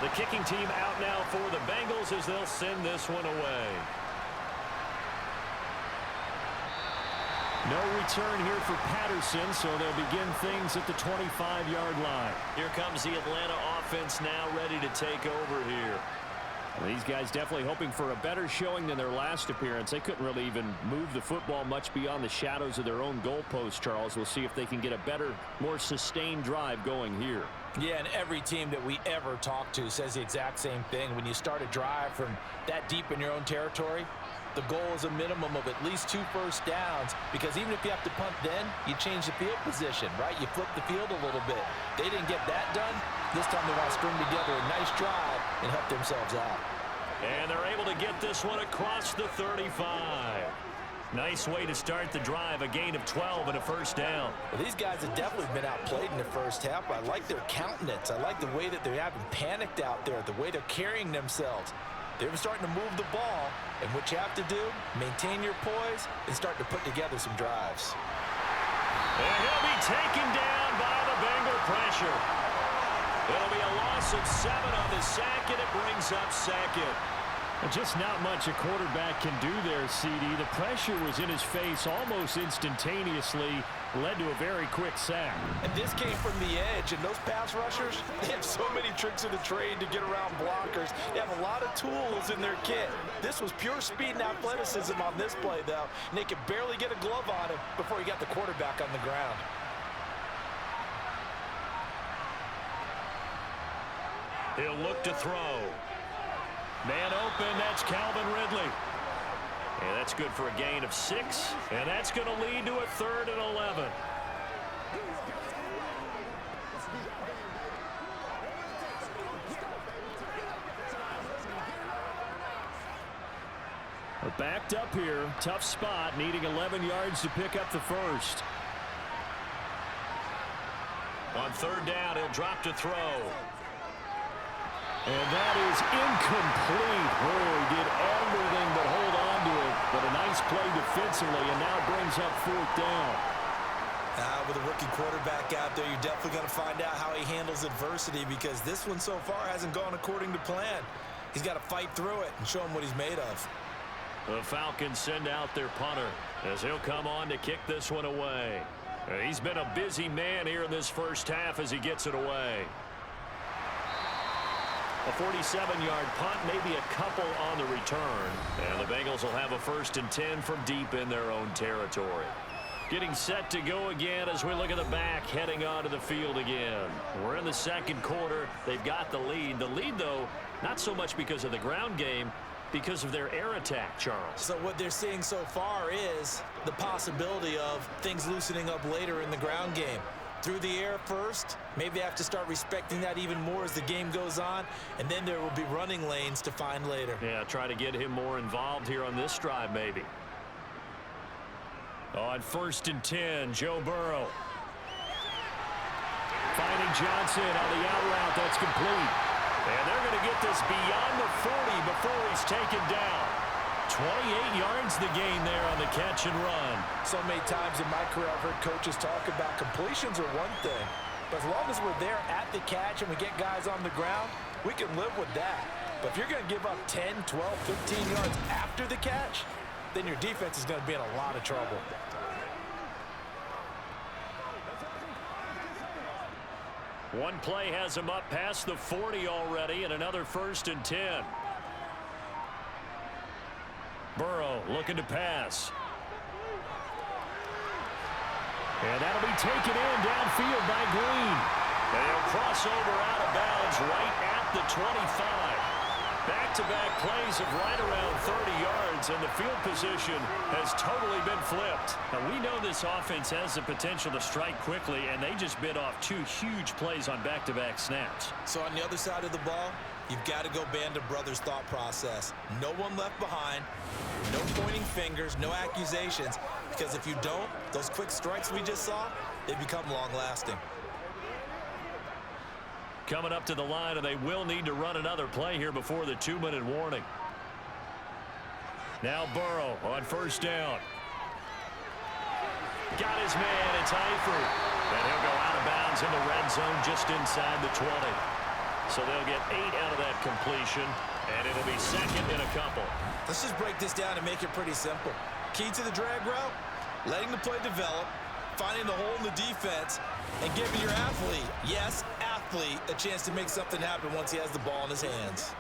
B: The kicking team out now for the Bengals as they'll send this one away.
E: No return here for Patterson, so they'll begin things at the 25-yard line.
B: Here comes the Atlanta offense now ready to take over here.
E: Well, these guys definitely hoping for a better showing than their last appearance. They couldn't really even move the football much beyond the shadows of their own goalpost, Charles. We'll see if they can get a better, more sustained drive going here.
F: Yeah, and every team that we ever talk to says the exact same thing. When you start a drive from that deep in your own territory, the goal is a minimum of at least 2 first downs, because even if you have to punt then, you change the field position, right? You flip the field a little bit. They didn't get that done. This time they want to string together a nice drive and help themselves out.
B: And they're able to get this one across the 35. Nice way to start the drive, a gain of 12 and a first down.
F: Well, these guys have definitely been outplayed in the first half. I like their countenance. I like the way that they haven't panicked out there, the way they're carrying themselves. They're starting to move the ball, and what you have to do, maintain your poise and start to put together some drives.
B: And he'll be taken down by the Bengal pressure. It'll be a loss of 7 on the sack, and it brings up second.
E: Just not much a quarterback can do there, CD. The pressure was in his face almost instantaneously, led to a very quick sack.
F: And this came from the edge, and those pass rushers, they have so many tricks of the trade to get around blockers. They have a lot of tools in their kit. This was pure speed and athleticism on this play, though, and they could barely get a glove on him before he got the quarterback on the ground.
B: He'll look to throw. Man open, that's Calvin Ridley. And that's good for a gain of 6. And that's going to lead to a 3rd and 11.
E: We're backed up here. Tough spot, needing 11 yards to pick up the first.
B: On 3rd down, he'll drop to throw.
E: And that is incomplete. Oh, he did everything but hold on to it. But a nice play defensively, and now brings up 4th down.
F: With a rookie quarterback out there, you're definitely going to find out how he handles adversity, because this one so far hasn't gone according to plan. He's got to fight through it and show him what he's made of.
B: The Falcons send out their punter as he'll come on to kick this one away. He's been a busy man here in this first half as he gets it away. A 47-yard punt, maybe a couple on the return. And the Bengals will have a 1st and 10 from deep in their own territory. Getting set to go again as we look at the back, heading onto the field again. We're in the 2nd quarter. They've got the lead. The lead, though, not so much because of the ground game, because of their air attack, Charles.
C: So what they're seeing so far is the possibility of things loosening up later in the ground game. Through the air first, maybe they have to start respecting that even more as the game goes on, and then there will be running lanes to find later.
B: Yeah, try to get him more involved here on this drive maybe. On 1st and 10, Joe Burrow. Finding Johnson on the out route. That's complete. And they're going to get this beyond the 40 before he's taken down. 28 yards the gain there on the catch and run.
F: So many times in my career I've heard coaches talk about completions are one thing. But as long as we're there at the catch and we get guys on the ground, we can live with that. But if you're going to give up 10, 12, 15 yards after the catch, then your defense is going to be in a lot of trouble.
B: One play has him up past the 40 already, and another 1st and 10. Burrow looking to pass. And that'll be taken in downfield by Green. And he'll cross over out of bounds right at the 25. Back-to-back plays of right around 30 yards, and the field position has totally been flipped. Now, we know this offense has the potential to strike quickly, and they just bit off 2 huge plays on back-to-back snaps.
C: So on the other side of the ball, you've got to go band of brothers thought process. No one left behind, no pointing fingers, no accusations, because if you don't, those quick strikes we just saw, they become long-lasting.
B: Coming up to the line, and they will need to run another play here before the 2-minute warning. Now Burrow on 1st down. Got his man, it's Eifert. And he'll go out of bounds in the red zone just inside the 20. So they'll get 8 out of that completion, and it'll be 2nd and a couple.
C: Let's just break this down and make it pretty simple. Key to the drag route, letting the play develop, finding the hole in the defense, and giving your athlete, yes, athlete, a chance to make something happen once he has the ball in his hands.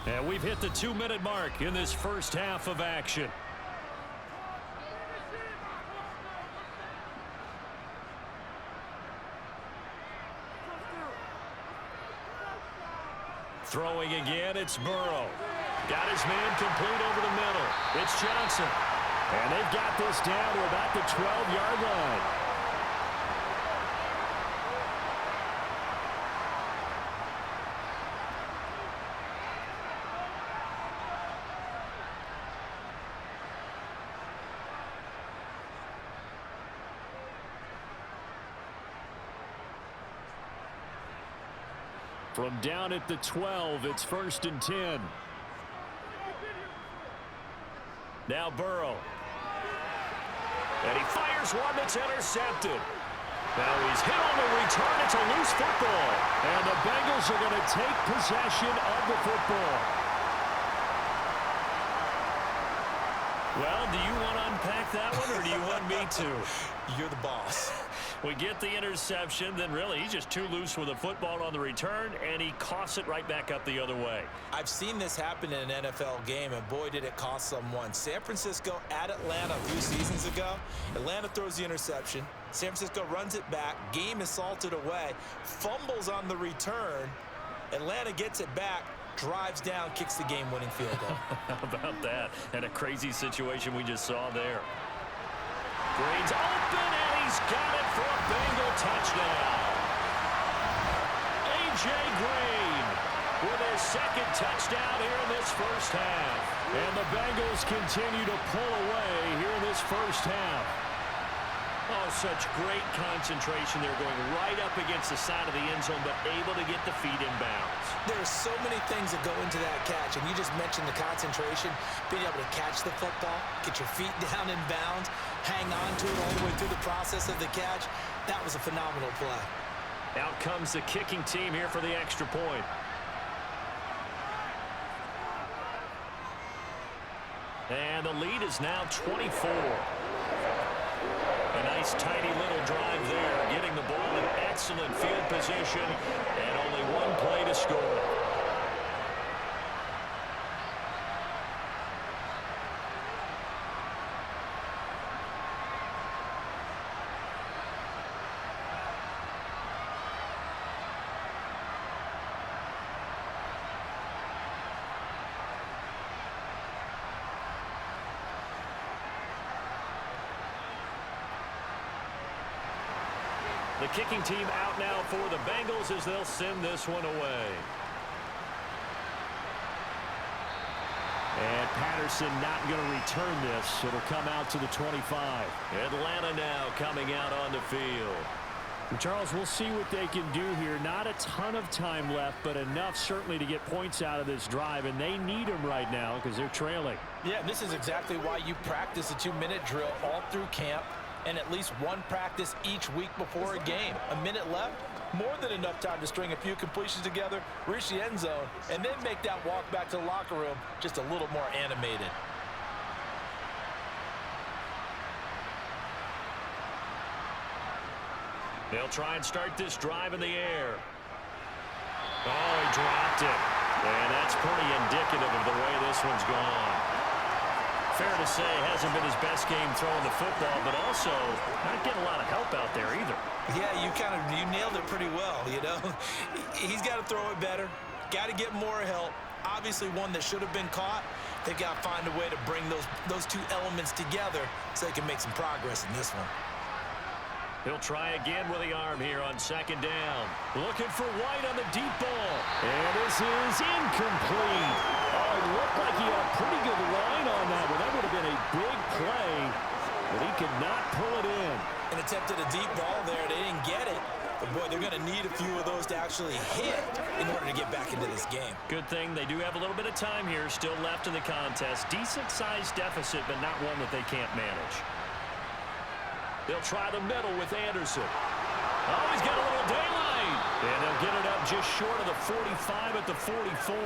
B: And we've hit the 2-minute mark in this first half of action. Throwing again, it's Burrow. Got his man complete over the middle. It's Johnson. And they've got this down to about the 12-yard line. From down at the 12, it's 1st and 10. Now Burrow. And he fires one that's intercepted. Now he's hit on the return. It's a loose football. And the Bengals are going to take possession of the football. Well, do you want to unpack that one, or do you want me to?
C: You're the boss.
B: We get the interception, then really he's just too loose with the football on the return, and he coughs it right back up the other way.
C: I've seen this happen in an NFL game, and boy, did it cost someone. San Francisco at Atlanta a few seasons ago. Atlanta throws the interception. San Francisco runs it back. Game is salted away. Fumbles on the return. Atlanta gets it back. Drives down, kicks the game-winning field goal.
B: How about that? And a crazy situation we just saw there. Green's open, and he's got it for a Bengal touchdown. A.J. Green with his 2nd touchdown here in this first half. And the Bengals continue to pull away here in this first half. Oh, such great concentration. They're going right up against the side of the end zone, but able to get the feet in bounds.
C: There's so many things that go into that catch, and you just mentioned the concentration, being able to catch the football, get your feet down in bounds, hang on to it all the way through the process of the catch. That was a phenomenal play.
B: Out comes the kicking team here for the extra point. And the lead is now 24. A nice, tidy little drive there, getting the ball in excellent field position, and only one play to score. The kicking team out now for the Bengals as they'll send this one away.
E: And Patterson not going to return this. It'll come out to the 25.
B: Atlanta now coming out on the field.
E: And Charles, we'll see what they can do here. Not a ton of time left, but enough certainly to get points out of this drive, and they need them right now because they're trailing.
F: Yeah, this is exactly why you practice a 2-minute drill all through camp and at least one practice each week before a game. A minute left, more than enough time to string a few completions together, reach the end zone, and then make that walk back to the locker room just a little more animated.
B: They'll try and start this drive in the air. Oh, he dropped it. And that's pretty indicative of the way this one's gone. Fair to say, hasn't been his best game throwing the football, but also not getting a lot of help out there either.
F: Yeah, you nailed it pretty well, you know. He's got to throw it better, got to get more help. Obviously one that should have been caught. They've got to find a way to bring those two elements together so they can make some progress in this one.
B: He'll try again with the arm here on second down. Looking for White on the deep ball.
E: And this is incomplete. Oh, it looked like he had a pretty good line on that one. That would have been a big play, but he could not pull it in.
F: An attempt at a deep ball there. They didn't get it. But, boy, they're going to need a few of those to actually hit in order to get back into this game.
B: Good thing they do have a little bit of time here still left in the contest. Decent-sized deficit, but not one that they can't manage. They'll try the middle with Anderson. Oh, he's got a little daylight. And they'll get it up just short of the 45 at the 44.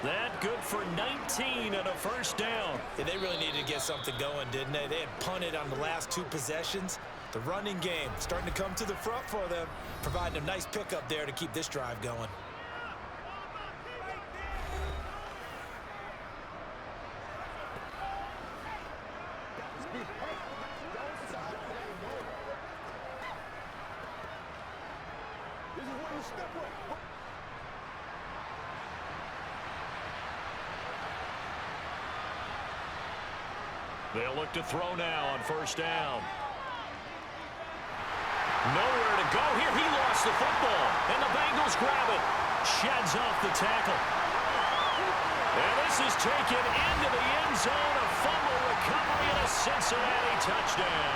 B: That good for 19 and a first down.
F: Yeah, they really needed to get something going, didn't they? They had punted on the last two possessions. The running game starting to come to the front for them, providing a nice pickup there to keep this drive going.
B: They'll look to throw now on first down. Nowhere to go here. He lost the football. And the Bengals grab it. Sheds off the tackle. And this is taken into the end zone. A fumble recovery and a Cincinnati touchdown.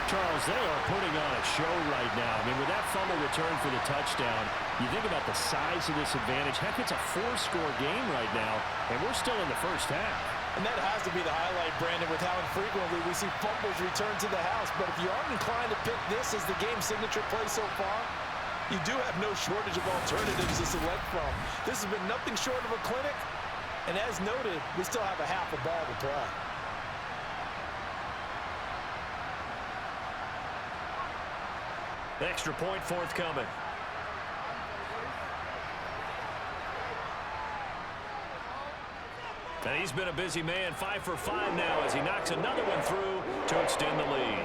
E: Charles, they are putting on a show right now. I mean, with that fumble return for the touchdown, you think about the size of this advantage. Heck, it's a 4-score game right now, and we're still in the first half.
F: And that has to be the highlight, Brandon, with how infrequently we see fumbles return to the house. But if you aren't inclined to pick this as the game's signature play so far, you do have no shortage of alternatives to select from. This has been nothing short of a clinic. And as noted, we still have a half a ball to play.
B: Extra point forthcoming. And he's been a busy man, 5 for 5 now as he knocks another one through to extend the lead.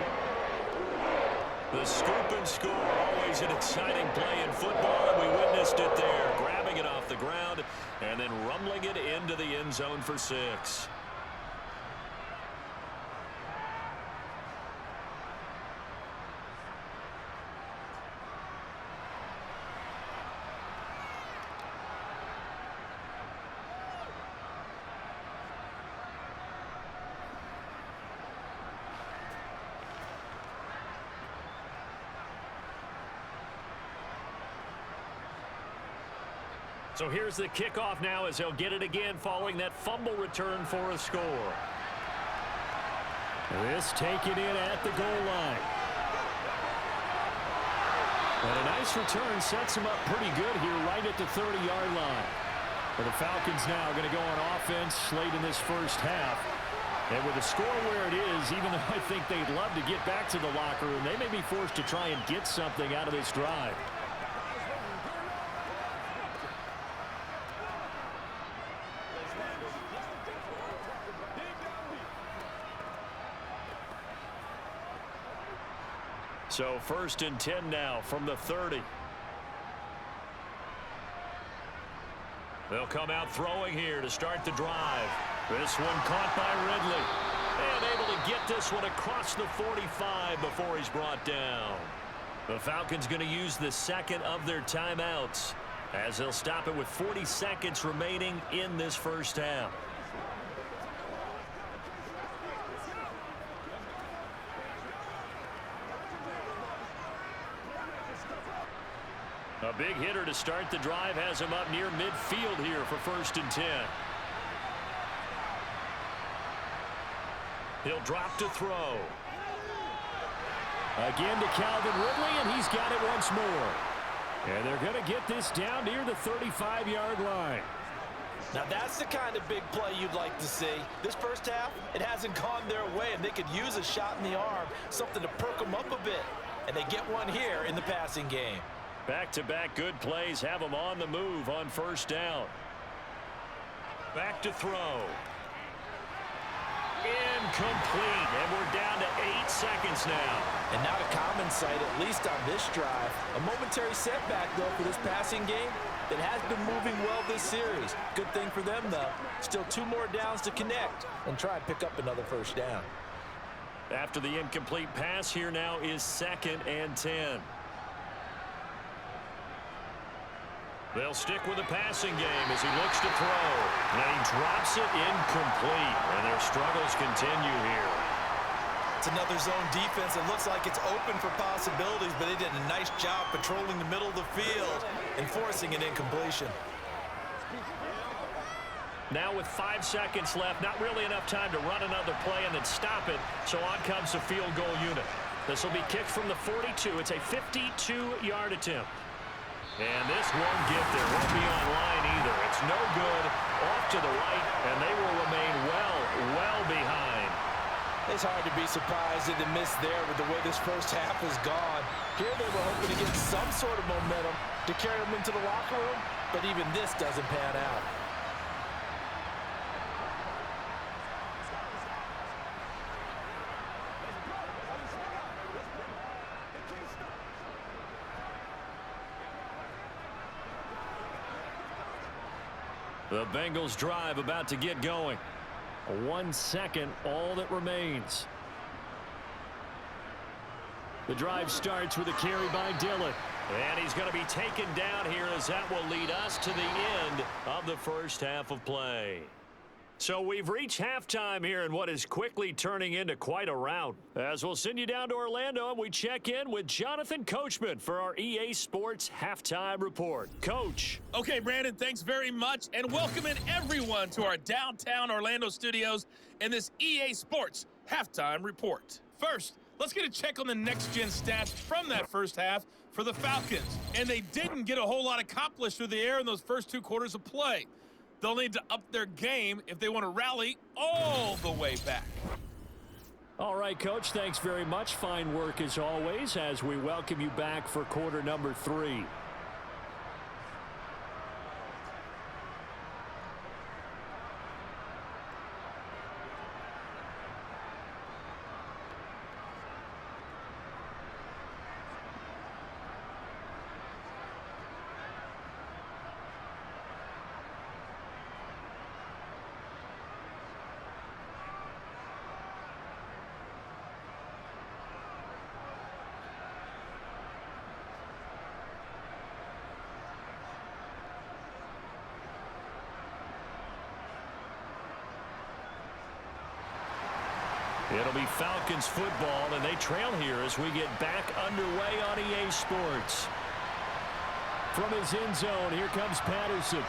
B: The scoop and score, always an exciting play in football, and we witnessed it there, grabbing it off the ground and then rumbling it into the end zone for 6. So here's the kickoff now as they'll get it again following that fumble return for a score.
E: This taken in at the goal line. And a nice return sets him up pretty good here right at the 30-yard line. Well, the Falcons now going to go on offense late in this first half. And with the score where it is, even though I think they'd love to get back to the locker room, they may be forced to try and get something out of this drive.
B: So 1st and 10 now from the 30. They'll come out throwing here to start the drive. This one caught by Ridley. And able to get this one across the 45 before he's brought down. The Falcons going to use the second of their timeouts as they'll stop it with 40 seconds remaining in this first half. A big hitter to start the drive has him up near midfield here for 1st and 10. He'll drop to throw.
E: Again to Calvin Ridley, and he's got it once more. And they're going to get this down near the 35-yard line.
F: Now that's the kind of big play you'd like to see. This first half, it hasn't gone their way, and they could use a shot in the arm, something to perk them up a bit. And they get one here in the passing game.
B: Back-to-back good plays have them on the move on 1st down. Back to throw. Incomplete, and we're down to 8 seconds now.
F: And not a common sight, at least on this drive. A momentary setback, though, for this passing game that has been moving well this series. Good thing for them, though. Still 2 more downs to connect and try and pick up another 1st down.
B: After the incomplete pass, here now is 2nd and 10. They'll stick with the passing game as he looks to throw. And he drops it incomplete. And their struggles continue here.
F: It's another zone defense. It looks like it's open for possibilities, but they did a nice job patrolling the middle of the field and forcing an incompletion.
B: Now with 5 seconds left, not really enough time to run another play and then stop it. So on comes the field goal unit. This will be kicked from the 42. It's a 52-yard attempt. And this won't get there. Won't be on line either. It's no good. Off to the right, and they will remain well behind.
F: It's hard to be surprised at the miss there with the way this first half has gone. Here they were hoping to get some sort of momentum to carry them into the locker room, but even this doesn't pan out.
B: The Bengals drive about to get going.
E: 1 second, all that remains. The drive starts with a carry by Dillon.
B: And he's going to be taken down here as that will lead us to the end of the first half of play. So we've reached halftime here in what is quickly turning into quite a rout. As we'll send you down to Orlando and we check in with Jonathan Coachman for our EA Sports Halftime Report. Coach.
G: Okay, Brandon, thanks very much, and welcome in everyone to our downtown Orlando studios and this EA Sports Halftime Report. First, let's get a check on the next-gen stats from that first half for the Falcons. And they didn't get a whole lot accomplished through the air in those first 2 quarters of play. They'll need to up their game if they want to rally all the way back.
E: All right, Coach, thanks very much. Fine work as always as we welcome you back for quarter number 3.
B: It'll be Falcons football, and they trail here as we get back underway on EA Sports.
E: From his end zone, here comes Patterson.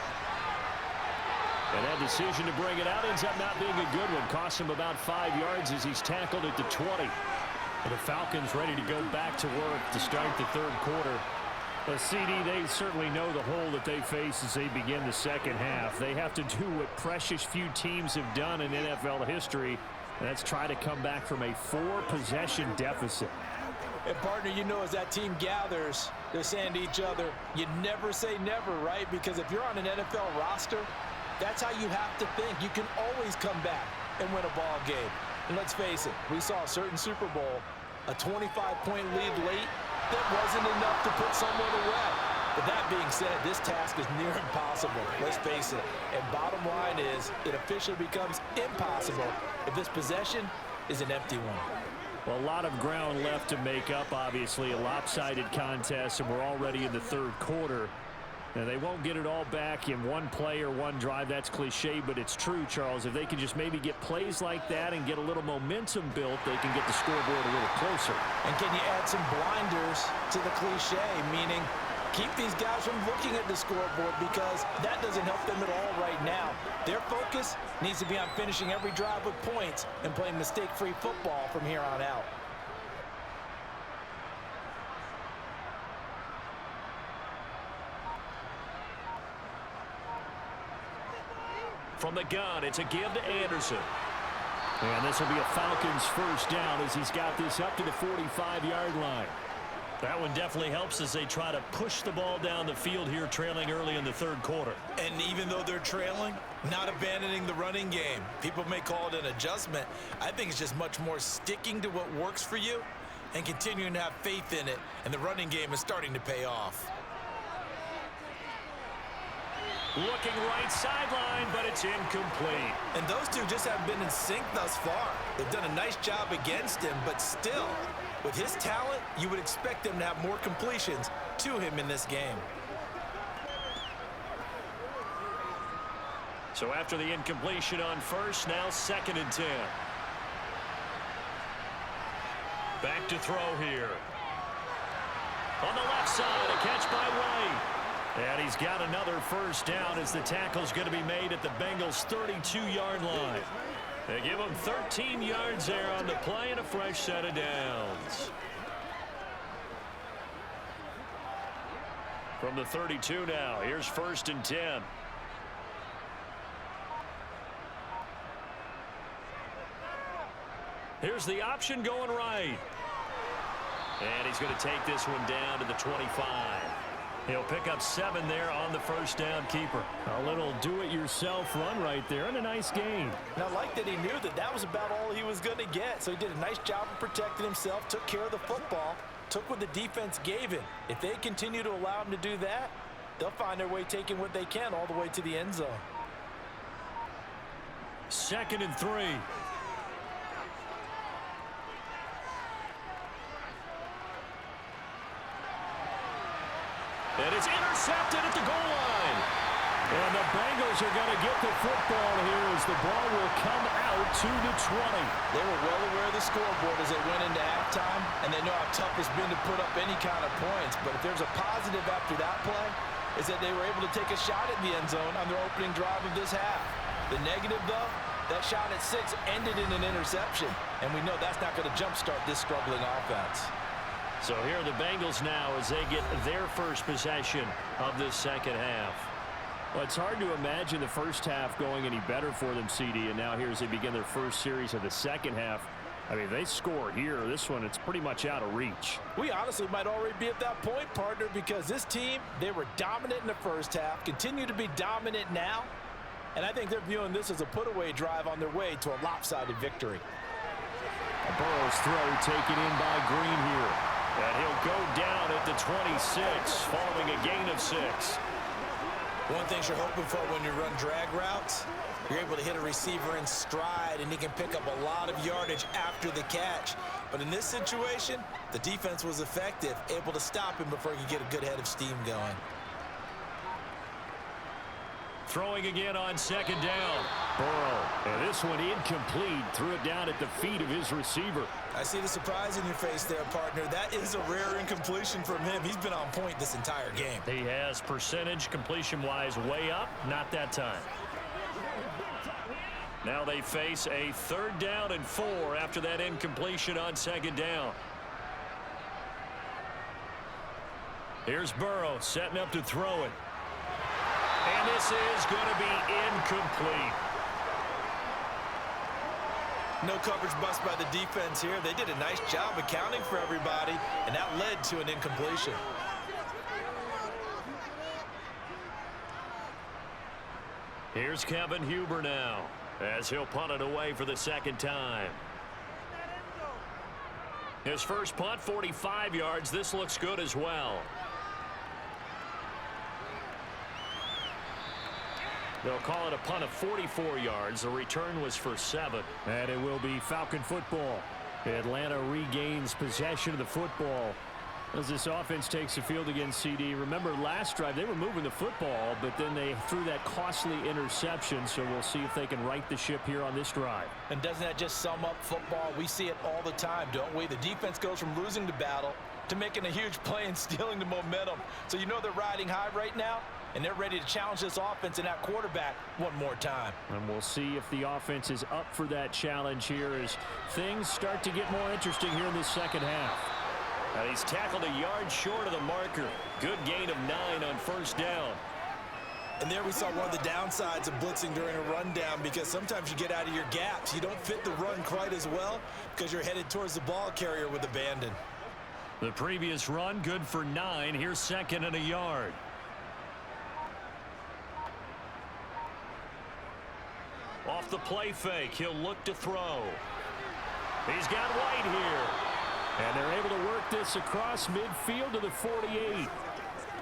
E: And that decision to bring it out ends up not being a good one. Costs him about 5 yards as he's tackled at the 20. And the Falcons ready to go back to work to start the 3rd quarter. CD, they certainly know the hole that they face as they begin the second half. They have to do what precious few teams have done in NFL history. That's try to come back from a 4-possession deficit.
F: And, partner, you know, as that team gathers, they're saying to each other, you never say never, right? Because if you're on an NFL roster, that's how you have to think. You can always come back and win a ball game. And let's face it, we saw a certain Super Bowl, a 25-point lead late, that wasn't enough to put someone away. But that being said, this task is near impossible. Let's face it. And bottom line is, it officially becomes impossible if this possession is an empty one.
E: Well, a lot of ground left to make up, obviously. A lopsided contest, and we're already in the third quarter. And they won't get it all back in one play or one drive. That's cliche, but it's true, Charles. If they can just maybe get plays like that and get a little momentum built, they can get the scoreboard a little closer.
F: And can you add some blinders to the cliche, meaning keep these guys from looking at the scoreboard, because that doesn't help them at all right now. Their focus needs to be on finishing every drive with points and playing mistake-free football from here on out.
B: From the gun, it's a give to Anderson.
E: And this will be a Falcons first down as he's got this up to the 45-yard line.
B: That one definitely helps as they try to push the ball down the field here, trailing early in the third quarter.
C: And even though they're trailing, not abandoning the running game. People may call it an adjustment. I think it's just much more sticking to what works for you and continuing to have faith in it. And the running game is starting to pay off.
B: Looking right sideline, but it's incomplete.
C: And those two just haven't been in sync thus far. They've done a nice job against him, but still, with his talent, you would expect him to have more completions to him in this game.
B: So after the incompletion on first, now 2nd and 10. Back to throw here. On the left side, a catch by White. And he's got another first down as the tackle's going to be made at the Bengals' 32-yard line. They give him 13 yards there on the play and a fresh set of downs. From the 32 now, here's 1st and 10. Here's the option going right. And he's going to take this one down to the 25. He'll pick up 7 there on the first down keeper.
E: A little do-it-yourself run right there and a nice gain.
F: And I like that he knew that that was about all he was going to get. So he did a nice job of protecting himself, took care of the football, took what the defense gave him. If they continue to allow him to do that, they'll find their way taking what they can all the way to the end zone.
B: 2nd and 3. And it's intercepted at the goal line.
E: And the Bengals are going to get the football here as the ball will come out to the 20.
F: They were well aware of the scoreboard as they went into halftime, and they know how tough it's been to put up any kind of points. But if there's a positive after that play, is that they were able to take a shot at the end zone on their opening drive of this half. The negative, though, that shot at 6 ended in an interception, and we know that's not going to jumpstart this struggling offense.
B: So here are the Bengals now as they get their first possession of this second half.
E: Well, it's hard to imagine the first half going any better for them, CD, and now here as they begin their first series of the second half. I mean, they score here. This one, it's pretty much out of reach.
F: We honestly might already be at that point, partner, because this team, they were dominant in the first half, continue to be dominant now, and I think they're viewing this as a put-away drive on their way to a lopsided victory.
E: Burrow's throw taken in by Green here.
B: And he'll go down at the 26, following a gain of 6.
C: One thing you're hoping for when you run drag routes, you're able to hit a receiver in stride, and he can pick up a lot of yardage after the catch. But in this situation, the defense was effective, able to stop him before he could get a good head of steam going.
B: Throwing again on 2nd down.
E: Burrow, and this one incomplete. Threw it down at the feet of his receiver.
C: I see the surprise in your face there, partner. That is a rare incompletion from him. He's been on point this entire game.
B: He has percentage completion-wise way up. Not that time. Now they face a 3rd down and 4 after that incompletion on 2nd down. Here's Burrow setting up to throw it. And this is going to be incomplete.
C: No coverage bust by the defense here. They did a nice job accounting for everybody, and that led to an incompletion.
B: Here's Kevin Huber now, as he'll punt it away for the 2nd time. His first punt, 45 yards. This looks good as well. They'll call it a punt of 44 yards. The return was for 7.
E: And it will be Falcon football. Atlanta regains possession of the football as this offense takes the field against CD. Remember, last drive, they were moving the football, but then they threw that costly interception, so we'll see if they can right the ship here on this drive.
F: And doesn't that just sum up football? We see it all the time, don't we? The defense goes from losing the battle to making a huge play and stealing the momentum. So you know they're riding high right now, and they're ready to challenge this offense and that quarterback one more time.
E: And we'll see if the offense is up for that challenge here as things start to get more interesting here in this second half.
B: He's tackled a yard short of the marker. Good gain of 9 on first down.
C: And there we saw one of the downsides of blitzing during a rundown, because sometimes you get out of your gaps. You don't fit the run quite as well because you're headed towards the ball carrier with abandon.
B: The previous run good for 9. Here's 2nd and a yard. Off the play fake, he'll look to throw. He's got White here.
E: And they're able to work this across midfield to the 48.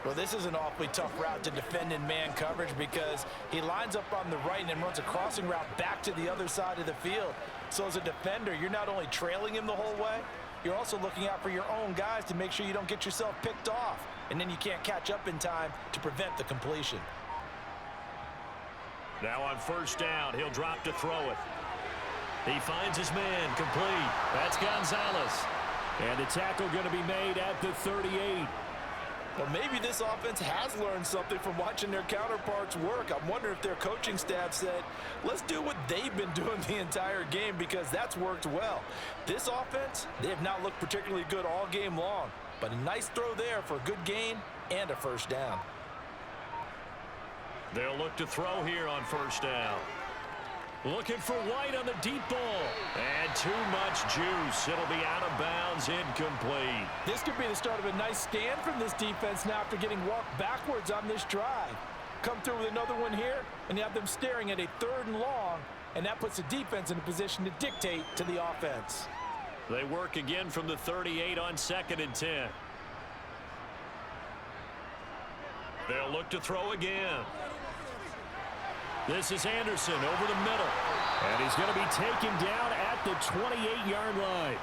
F: Well, this is an awfully tough route to defend in man coverage because he lines up on the right and then runs a crossing route back to the other side of the field. So as a defender, you're not only trailing him the whole way, you're also looking out for your own guys to make sure you don't get yourself picked off. And then you can't catch up in time to prevent the completion.
B: Now on first down, he'll drop to throw it. He finds his man, complete. That's Gonzalez.
E: And the tackle going to be made at the 38.
F: Well, maybe this offense has learned something from watching their counterparts work. I'm wondering if their coaching staff said, let's do what they've been doing the entire game, because that's worked well. This offense, they have not looked particularly good all game long, but a nice throw there for a good gain and a first down.
B: They'll look to throw here on first down. Looking for White on the deep ball. And too much juice. It'll be out of bounds, incomplete.
F: This could be the start of a nice stand from this defense now after getting walked backwards on this drive. Come through with another one here, and you have them staring at a 3rd and long, and that puts the defense in a position to dictate to the offense.
B: They work again from the 38 on 2nd and 10. They'll look to throw again. This is Anderson over the middle.
E: And he's going to be taken down at the 28-yard line.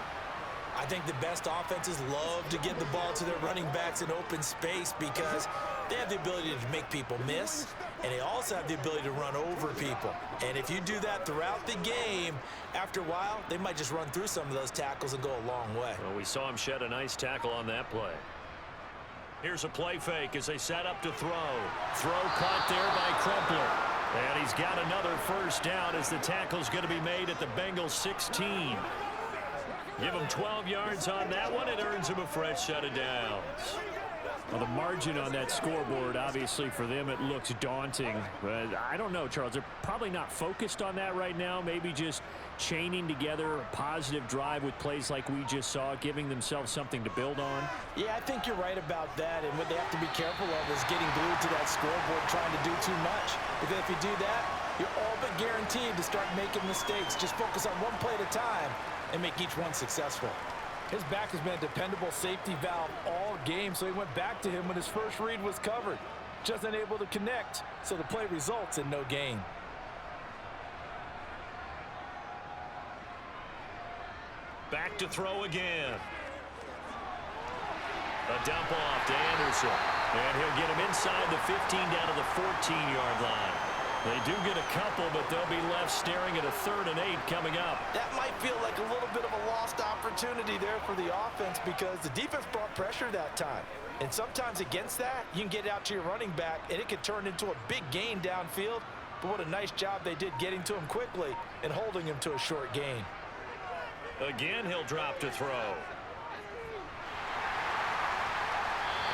C: I think the best offenses love to get the ball to their running backs in open space because they have the ability to make people miss, and they also have the ability to run over people. And if you do that throughout the game, after a while, they might just run through some of those tackles and go a long way.
B: Well, we saw him shed a nice tackle on that play. Here's a play fake as they set up to throw. Throw caught there by Crumpler. And he's got another first down as the tackle's going to be made at the Bengals 16. Give him 12 yards on that one. It earns him a fresh set of downs.
E: Well, the margin on that scoreboard, obviously for them, it looks daunting. But I don't know, Charles. They're probably not focused on that right now. Maybe just chaining together a positive drive with plays like we just saw, giving themselves something to build on.
F: Yeah, I think you're right about that. And what they have to be careful of is getting glued to that scoreboard trying to do too much. Because if you do that, you're all but guaranteed to start making mistakes. Just focus on one play at a time and make each one successful. His back has been a dependable safety valve all game, so he went back to him when his first read was covered. Just unable to connect, so the play results in no gain.
B: Back to throw again. A dump off to Anderson. And he'll get him inside the 15 down to the 14-yard line. They do get a couple, but they'll be left staring at a 3rd and 8 coming up.
F: That might feel like a little bit of a lost opportunity there for the offense because the defense brought pressure that time. And sometimes against that, you can get out to your running back, and it could turn into a big gain downfield. But what a nice job they did getting to him quickly and holding him to a short gain.
B: Again, he'll drop to throw.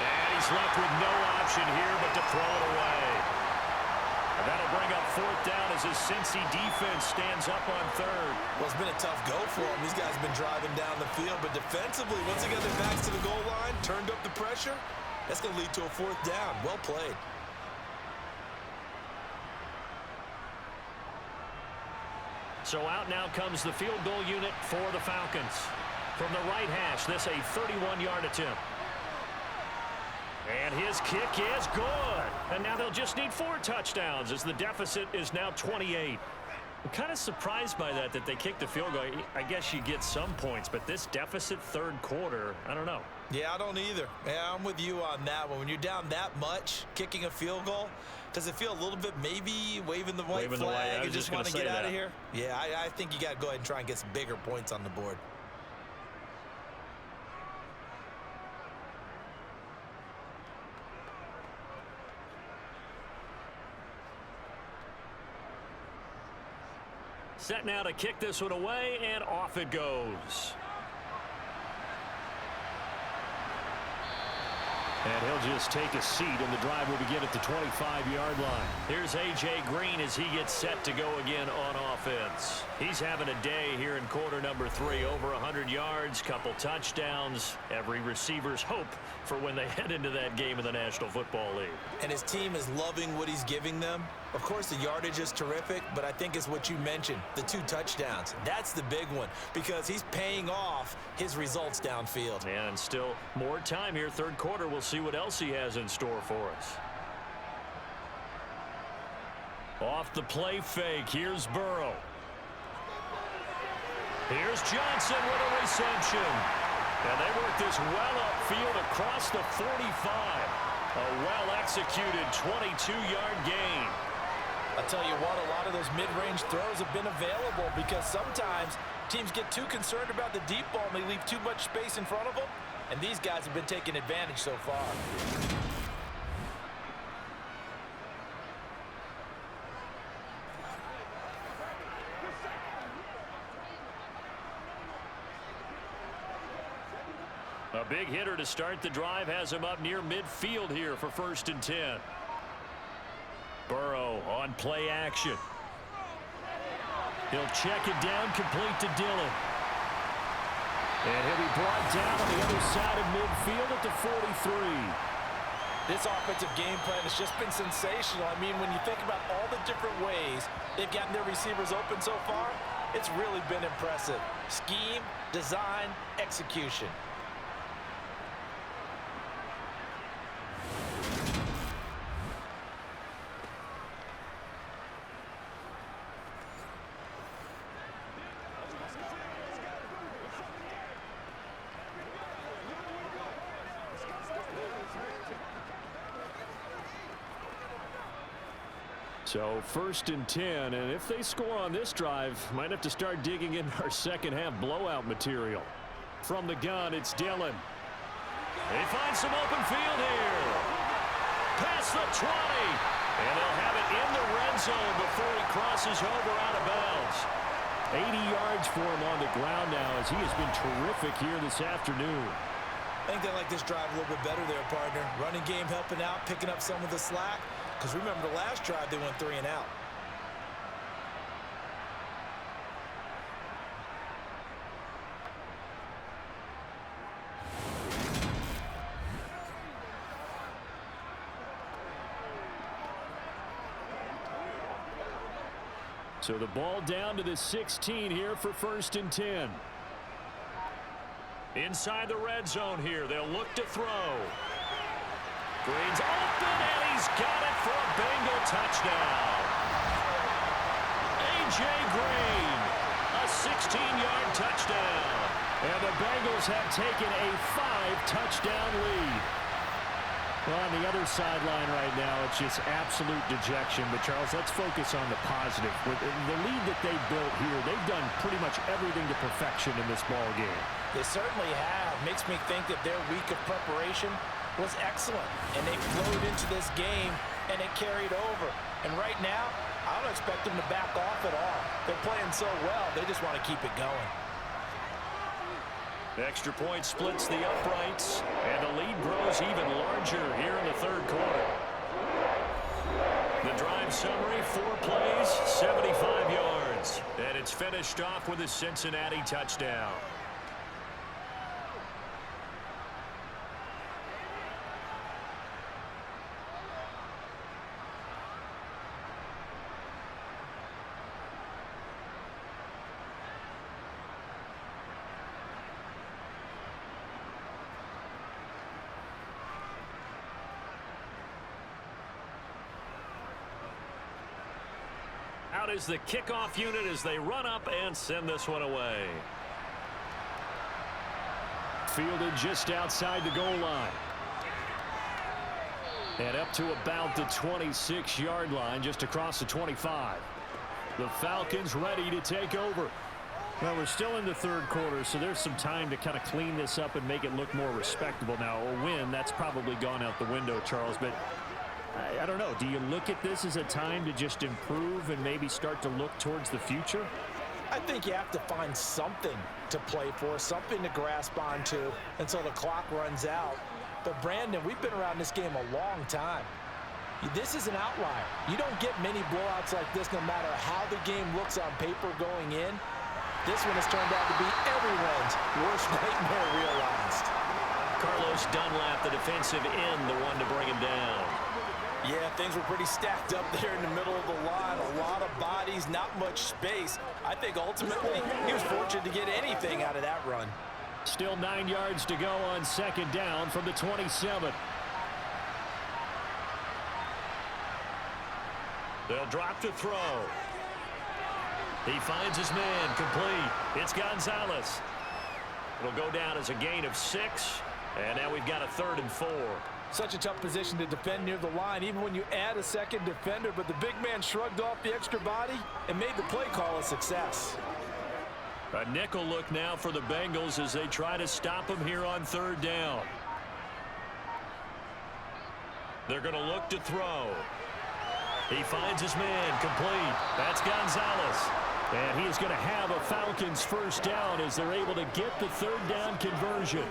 B: And he's left with no option here but to throw it away. And that'll bring up 4th down as his Cincy defense stands up on 3rd.
C: Well, it's been a tough go for them. These guys have been driving down the field, but defensively, once they got their backs to the goal line, turned up the pressure, that's going to lead to a 4th down. Well played.
B: So out now comes the field goal unit for the Falcons. From the right hash, this a 31-yard attempt. And his kick is good. And now they'll just need 4 touchdowns as the deficit is now 28. I'm kind of surprised by that they kicked the field goal. I guess you get some points, but this deficit third quarter, I don't know.
C: Yeah, I don't either. Yeah, I'm with you on that one. When you're down that much, kicking a field goal, does it feel a little bit maybe waving the white flag and just want to get out of here? Yeah, I think you got to go ahead and try and get some bigger points on the board.
B: Set now to kick this one away, and off it goes. And he'll just take a seat, and the drive will begin at the 25-yard line. Here's A.J. Green as he gets set to go again on offense. He's having a day here in quarter number 3. Over 100 yards, couple touchdowns. Every receiver's hope for when they head into that game in the National Football League.
C: And his team is loving what he's giving them. Of course, the yardage is terrific, but I think it's what you mentioned, the 2 touchdowns. That's the big one because he's paying off his results downfield.
B: And still more time here, third quarter. We'll see what else he has in store for us. Off the play fake, here's Burrow. Here's Johnson with a reception. And they work this well upfield across the 45. A well-executed 22-yard gain.
F: I'll tell you what, a lot of those mid-range throws have been available because sometimes teams get too concerned about the deep ball and they leave too much space in front of them, and these guys have been taking advantage so far.
B: A big hitter to start the drive has him up near midfield here for 1st and 10. Burrow on play action. He'll check it down, complete to Dillon. And he'll be brought down on the other side of midfield at the 43.
F: This offensive game plan has just been sensational. I mean, when you think about all the different ways they've gotten their receivers open so far, it's really been impressive. Scheme, design, execution.
B: So 1st and 10, and if they score on this drive, might have to start digging in our second half blowout material. From the gun, it's Dillon. He finds some open field here. Past the 20, and they'll have it in the red zone before he crosses over out of bounds. 80 yards for him on the ground now as he has been terrific here this afternoon.
C: I think they like this drive a little bit better there, partner. Running game helping out, picking up some of the slack. Because remember, the last drive, they went 3 and out.
B: So the ball down to the 16 here for 1st and 10. Inside the red zone here, they'll look to throw. Green's open, and he's got it for a Bengal touchdown. A.J. Green, a 16-yard touchdown. And the Bengals have taken a 5-touchdown lead. Well, on the other sideline right now, it's just absolute dejection. But, Charles, let's focus on the positive. With the lead that they built here, they've done pretty much everything to perfection in this ball game.
F: They certainly have. Makes me think that their week of preparation was excellent, and they flowed into this game, and it carried over. And right now, I don't expect them to back off at all. They're playing so well, they just want to keep it going.
B: The extra point splits the uprights, and the lead grows even larger here in the third quarter. The drive summary, 4 plays, 75 yards, and it's finished off with a Cincinnati touchdown. Out out is the kickoff unit as they run up and send this one away.
E: Fielded just outside the goal line. And up to about the 26-yard line, just across the 25. The Falcons ready to take over. Well, we're still in the third quarter, so there's some time to kind of clean this up and make it look more respectable now. A win, that's probably gone out the window, Charles, but I don't know. Do you look at this as a time to just improve and maybe start to look towards the future?
F: I think you have to find something to play for, something to grasp onto until the clock runs out. But, Brandon, we've been around this game a long time. This is an outlier. You don't get many blowouts like this no matter how the game looks on paper going in. This one has turned out to be everyone's worst nightmare realized.
B: Carlos Dunlap, the defensive end, the one to bring him down.
F: Yeah, things were pretty stacked up there in the middle of the line. A lot of bodies, not much space. I think ultimately he was fortunate to get anything out of that run.
E: Still 9 yards to go on second down from the 27.
B: They'll drop to throw. He finds his man, complete. It's Gonzalez. It'll go down as a gain of 6, and now we've got a 3rd and 4.
F: Such a tough position to defend near the line, even when you add a second defender, but the big man shrugged off the extra body and made the play call a success.
B: A nickel look now for the Bengals as they try to stop him here on 3rd down. They're going to look to throw. He finds his man, complete. That's Gonzalez.
E: And he is going to have a Falcons first down as they're able to get the 3rd down conversion.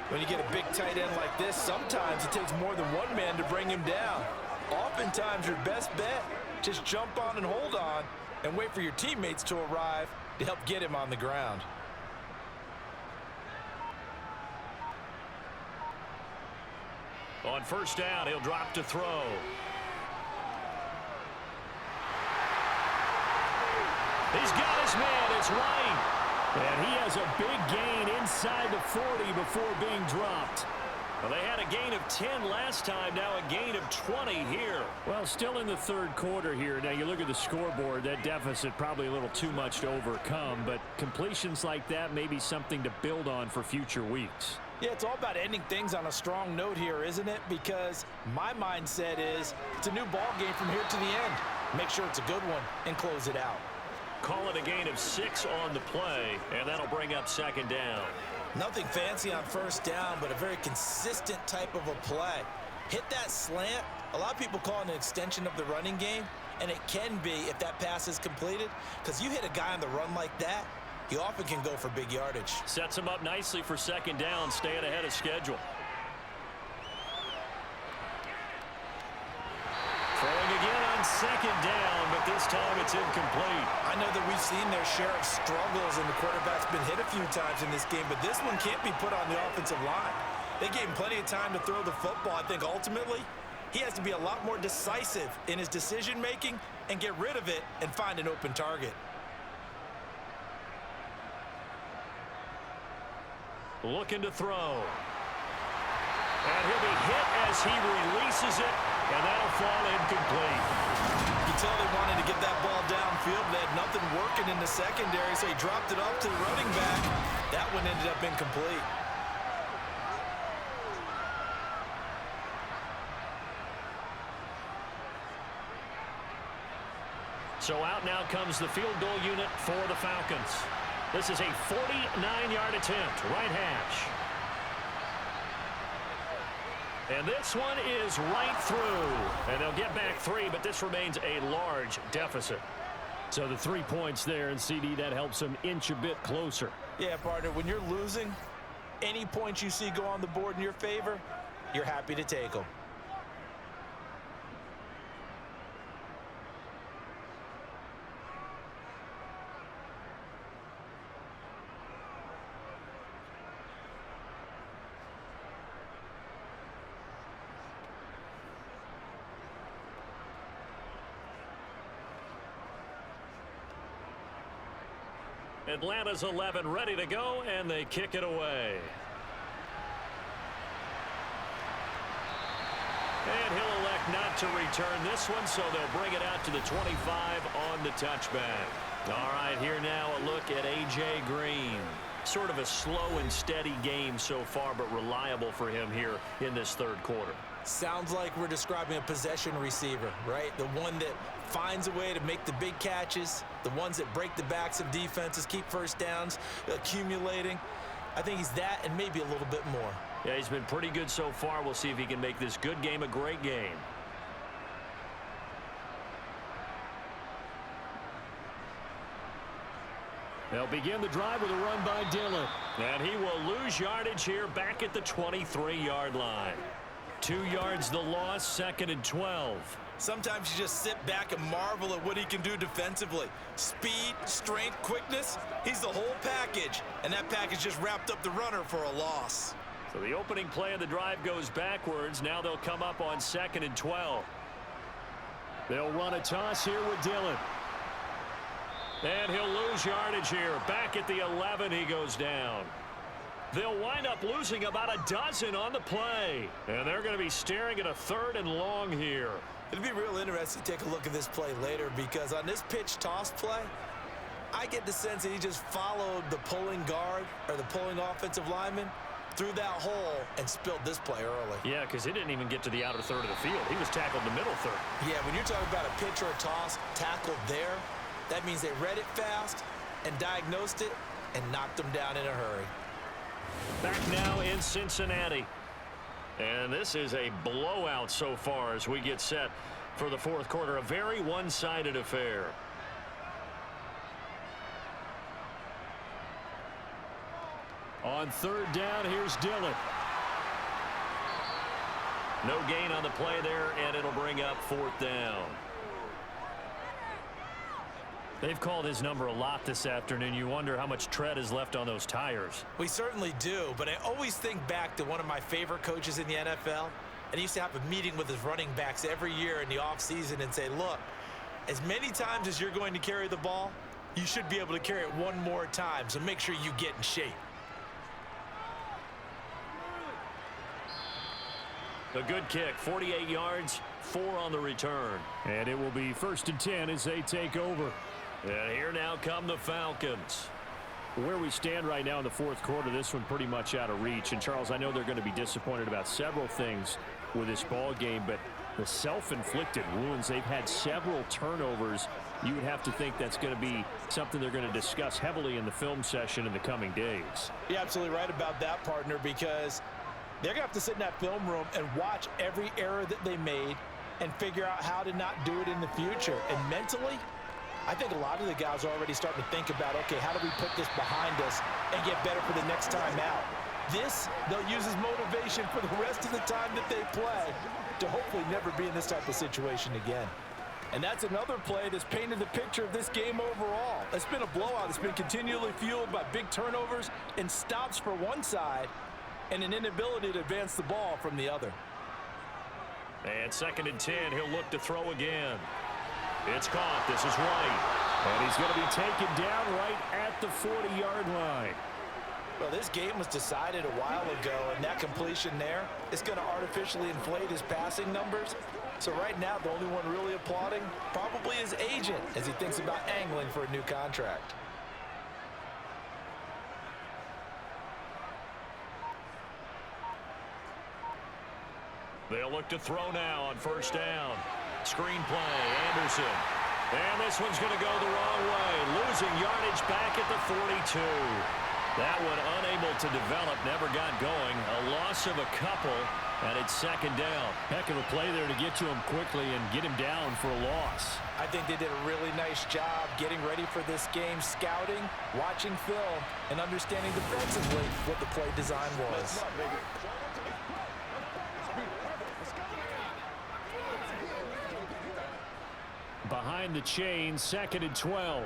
F: When you get a big tight end like this, sometimes it takes more than one man to bring him down. Oftentimes your best bet, just jump on and hold on and wait for your teammates to arrive to help get him on the ground.
B: On 1st down, he'll drop to throw. He's got his man. It's White.
E: And he has a big gain inside the 40 before being dropped.
B: Well, they had a gain of 10 last time, now a gain of 20 here.
E: Well, still in the 3rd quarter here. Now, you look at the scoreboard, that deficit probably a little too much to overcome, but completions like that may be something to build on for future weeks.
F: Yeah, it's all about ending things on a strong note here, isn't it? Because my mindset is it's a new ball game from here to the end. Make sure it's a good one and close it out.
B: Call it a gain of 6 on the play, and that'll bring up 2nd down.
C: Nothing fancy on 1st down, but a very consistent type of a play. Hit that slant. A lot of people call it an extension of the running game, and it can be if that pass is completed, because you hit a guy on the run like that, he often can go for big yardage.
B: Sets him up nicely for 2nd down, staying ahead of schedule. Throwing again on 2nd down, but this time it's incomplete.
C: I know that we've seen their share of struggles, and the quarterback's been hit a few times in this game, but this one can't be put on the offensive line. They gave him plenty of time to throw the football. I think ultimately he has to be a lot more decisive in his decision-making and get rid of it and find an open target.
B: Looking to throw. And he'll be hit as he releases it, and that'll fall incomplete.
C: You can tell they wanted to get that ball downfield. They had nothing working in the secondary, so he dropped it off to the running back. That one ended up incomplete.
B: So out now comes the field goal unit for the Falcons. This is a 49-yard attempt, right hash. And this one is right through. And they'll get back 3, but this remains a large deficit.
E: So the 3 points there, and CD, that helps them inch a bit closer.
F: Yeah, partner, when you're losing, any points you see go on the board in your favor, you're happy to take them.
B: Atlanta's 11 ready to go, and they kick it away. And he'll elect elect not to return this one, so they'll bring it out to the 25 on the touchback. All right, here now a look at A.J. Green. Sort of a slow and steady game so far, but reliable for him here in this third quarter.
C: Sounds like we're describing a possession receiver, right? The one that finds a way to make the big catches, the ones that break the backs of defenses, keep first downs, accumulating. I think he's that and maybe a little bit more.
B: Yeah, he's been pretty good so far. We'll see if he can make this good game a great game.
E: They'll begin the drive with a run by Dillon.
B: And he will lose yardage here back at the 23-yard line. 2 yards the loss, 2nd and 12.
C: Sometimes you just sit back and marvel at what he can do defensively. Speed, strength, quickness, he's the whole package. And that package just wrapped up the runner for a loss.
B: So the opening play of the drive goes backwards. Now they'll come up on 2nd and 12.
E: They'll run a toss here with Dillon.
B: And he'll lose yardage here. Back at the 11, he goes down. They'll wind up losing about a dozen on the play. And they're going to be staring at a 3rd and long here.
C: It'll be real interesting to take a look at this play later, because on this pitch toss play, I get the sense that he just followed the pulling guard or the pulling offensive lineman through that hole and spilled this play early.
B: Yeah, because it didn't even get to the outer third of the field. He was tackled in the middle third.
C: Yeah, when you're talking about a pitch or a toss tackled there, that means they read it fast and diagnosed it and knocked them down in a hurry.
B: Back now in Cincinnati. And this is a blowout so far as we get set for the fourth quarter. A very one-sided affair.
E: On 3rd down, here's Dillon.
B: No gain on the play there, and it'll bring up 4th down. They've called his number a lot this afternoon. You wonder how much tread is left on those tires.
C: We certainly do, but I always think back to one of my favorite coaches in the NFL, and he used to have a meeting with his running backs every year in the offseason and say, look, as many times as you're going to carry the ball, you should be able to carry it one more time, so make sure you get in shape.
B: A good kick, 48 yards, 4 on the return.
E: And it will be 1st and 10 as they take over.
B: And here now come the Falcons.
E: Where we stand right now in the fourth quarter, this one pretty much out of reach. And, Charles, I know they're going to be disappointed about several things with this ball game, but the self-inflicted wounds, they've had several turnovers. You would have to think that's going to be something they're going to discuss heavily in the film session in the coming days.
F: You're absolutely right about that, partner, because they're going to have to sit in that film room and watch every error that they made and figure out how to not do it in the future. And mentally, I think a lot of the guys are already starting to think about, okay, how do we put this behind us and get better for the next time out? This, they'll use as motivation for the rest of the time that they play to hopefully never be in this type of situation again. And that's another play that's painted the picture of this game overall. It's been a blowout. It's been continually fueled by big turnovers and stops for one side and an inability to advance the ball from the other.
B: And 2nd and 10, he'll look to throw again. It's caught. This is White.
E: And he's going to be taken down right at the 40-yard line.
F: Well, this game was decided a while ago, and that completion there is going to artificially inflate his passing numbers. So right now, the only one really applauding probably his agent as he thinks about angling for a new contract.
B: They'll look to throw now on 1st down. Screen play, Anderson. And this one's going to go the wrong way. Losing yardage back at the 42. That one unable to develop, never got going. A loss of a couple, and it's 2nd down.
E: Heck of a play there to get to him quickly and get him down for a loss.
F: I think they did a really nice job getting ready for this game, scouting, watching film, and understanding defensively what the play design was.
E: Behind the chain, 2nd and 12.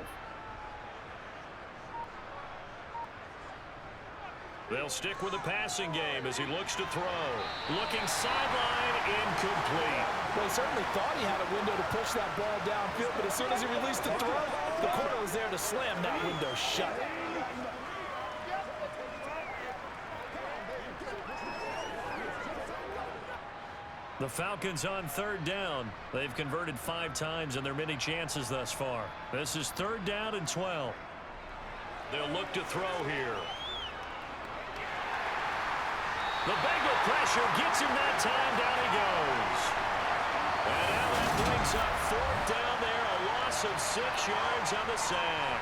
B: They'll stick with the passing game as he looks to throw. Looking sideline, incomplete.
F: Well, he certainly thought he had a window to push that ball downfield, but as soon as he released the throw, the corner was there to slam that window shut.
E: The Falcons on 3rd down. They've converted 5 times in their many chances thus far. This is 3rd down and 12. They'll look to throw here. The Bengal pressure gets him that time. Down he goes. And now that brings up 4th down there. A loss of 6 yards on the sack.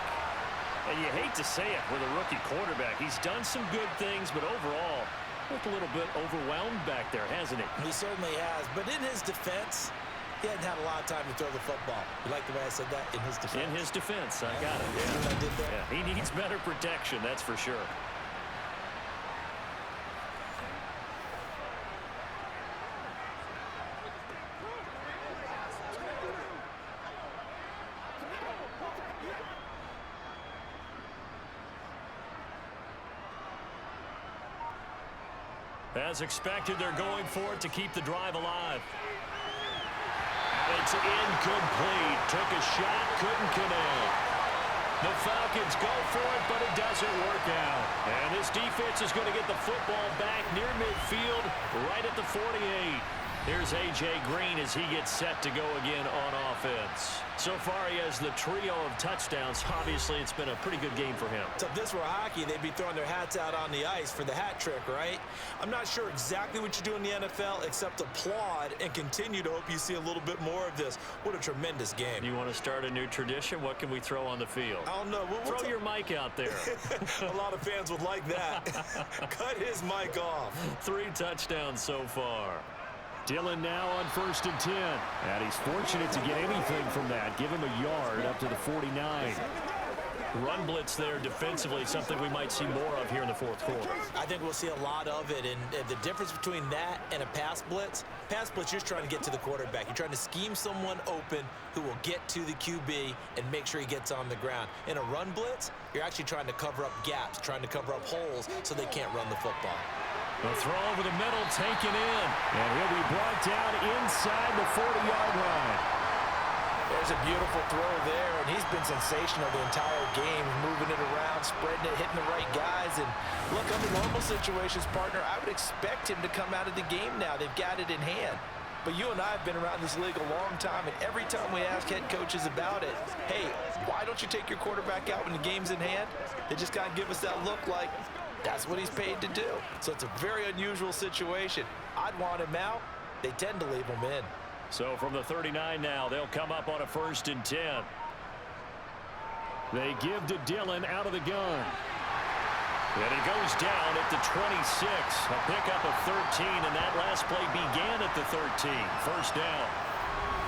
E: And you hate to say it with a rookie quarterback. He's done some good things, but overall, looked a little bit overwhelmed back there, hasn't he?
F: He certainly has. But in his defense, he hadn't had a lot of time to throw the football. You like the way I said that? In his defense.
E: In his defense. I got it.
F: See what I did there?
E: Yeah, he needs better protection, that's for sure. As expected, they're going for it to keep the drive alive. And it's incomplete. Took a shot, couldn't connect. The Falcons go for it, but it doesn't work out. And this defense is going to get the football back near midfield, right at the 48. Here's A.J. Green as he gets set to go again on offense. So far, he has the trio of touchdowns. Obviously, it's been a pretty good game for him.
F: So if this were hockey, they'd be throwing their hats out on the ice for the hat trick, right? I'm not sure exactly what you do in the NFL except applaud and continue to hope you see a little bit more of this. What a tremendous game.
E: You want to start a new tradition? What can we throw on the field?
F: I don't know.
E: Throw your mic out there.
F: A lot of fans would like that. Cut his mic off.
E: 3 touchdowns so far. Dillon now on 1st and 10. And he's fortunate to get anything from that. Give him a yard up to the 49. Run blitz there defensively, something we might see more of here in the 4th quarter.
F: I think we'll see a lot of it. And the difference between that and a pass blitz, you're just trying to get to the quarterback. You're trying to scheme someone open who will get to the QB and make sure he gets on the ground. In a run blitz, you're actually trying to cover up gaps, trying to cover up holes so they can't run the football.
E: The throw over the middle, taken in. And he'll be brought down inside the 40-yard line.
F: There's a beautiful throw there, and he's been sensational the entire game, moving it around, spreading it, hitting the right guys. And look, under normal situations, partner, I would expect him to come out of the game now. They've got it in hand. But you and I have been around this league a long time, and every time we ask head coaches about it, hey, why don't you take your quarterback out when the game's in hand? They just kind of give us that look like, that's what he's paid to do. So it's a very unusual situation. I'd want him out. They tend to leave him in.
E: So from the 39 now, they'll come up on a 1st and 10. They give to Dillon out of the gun. And he goes down at the 26. A pickup of 13, and that last play began at the 13. 1st down.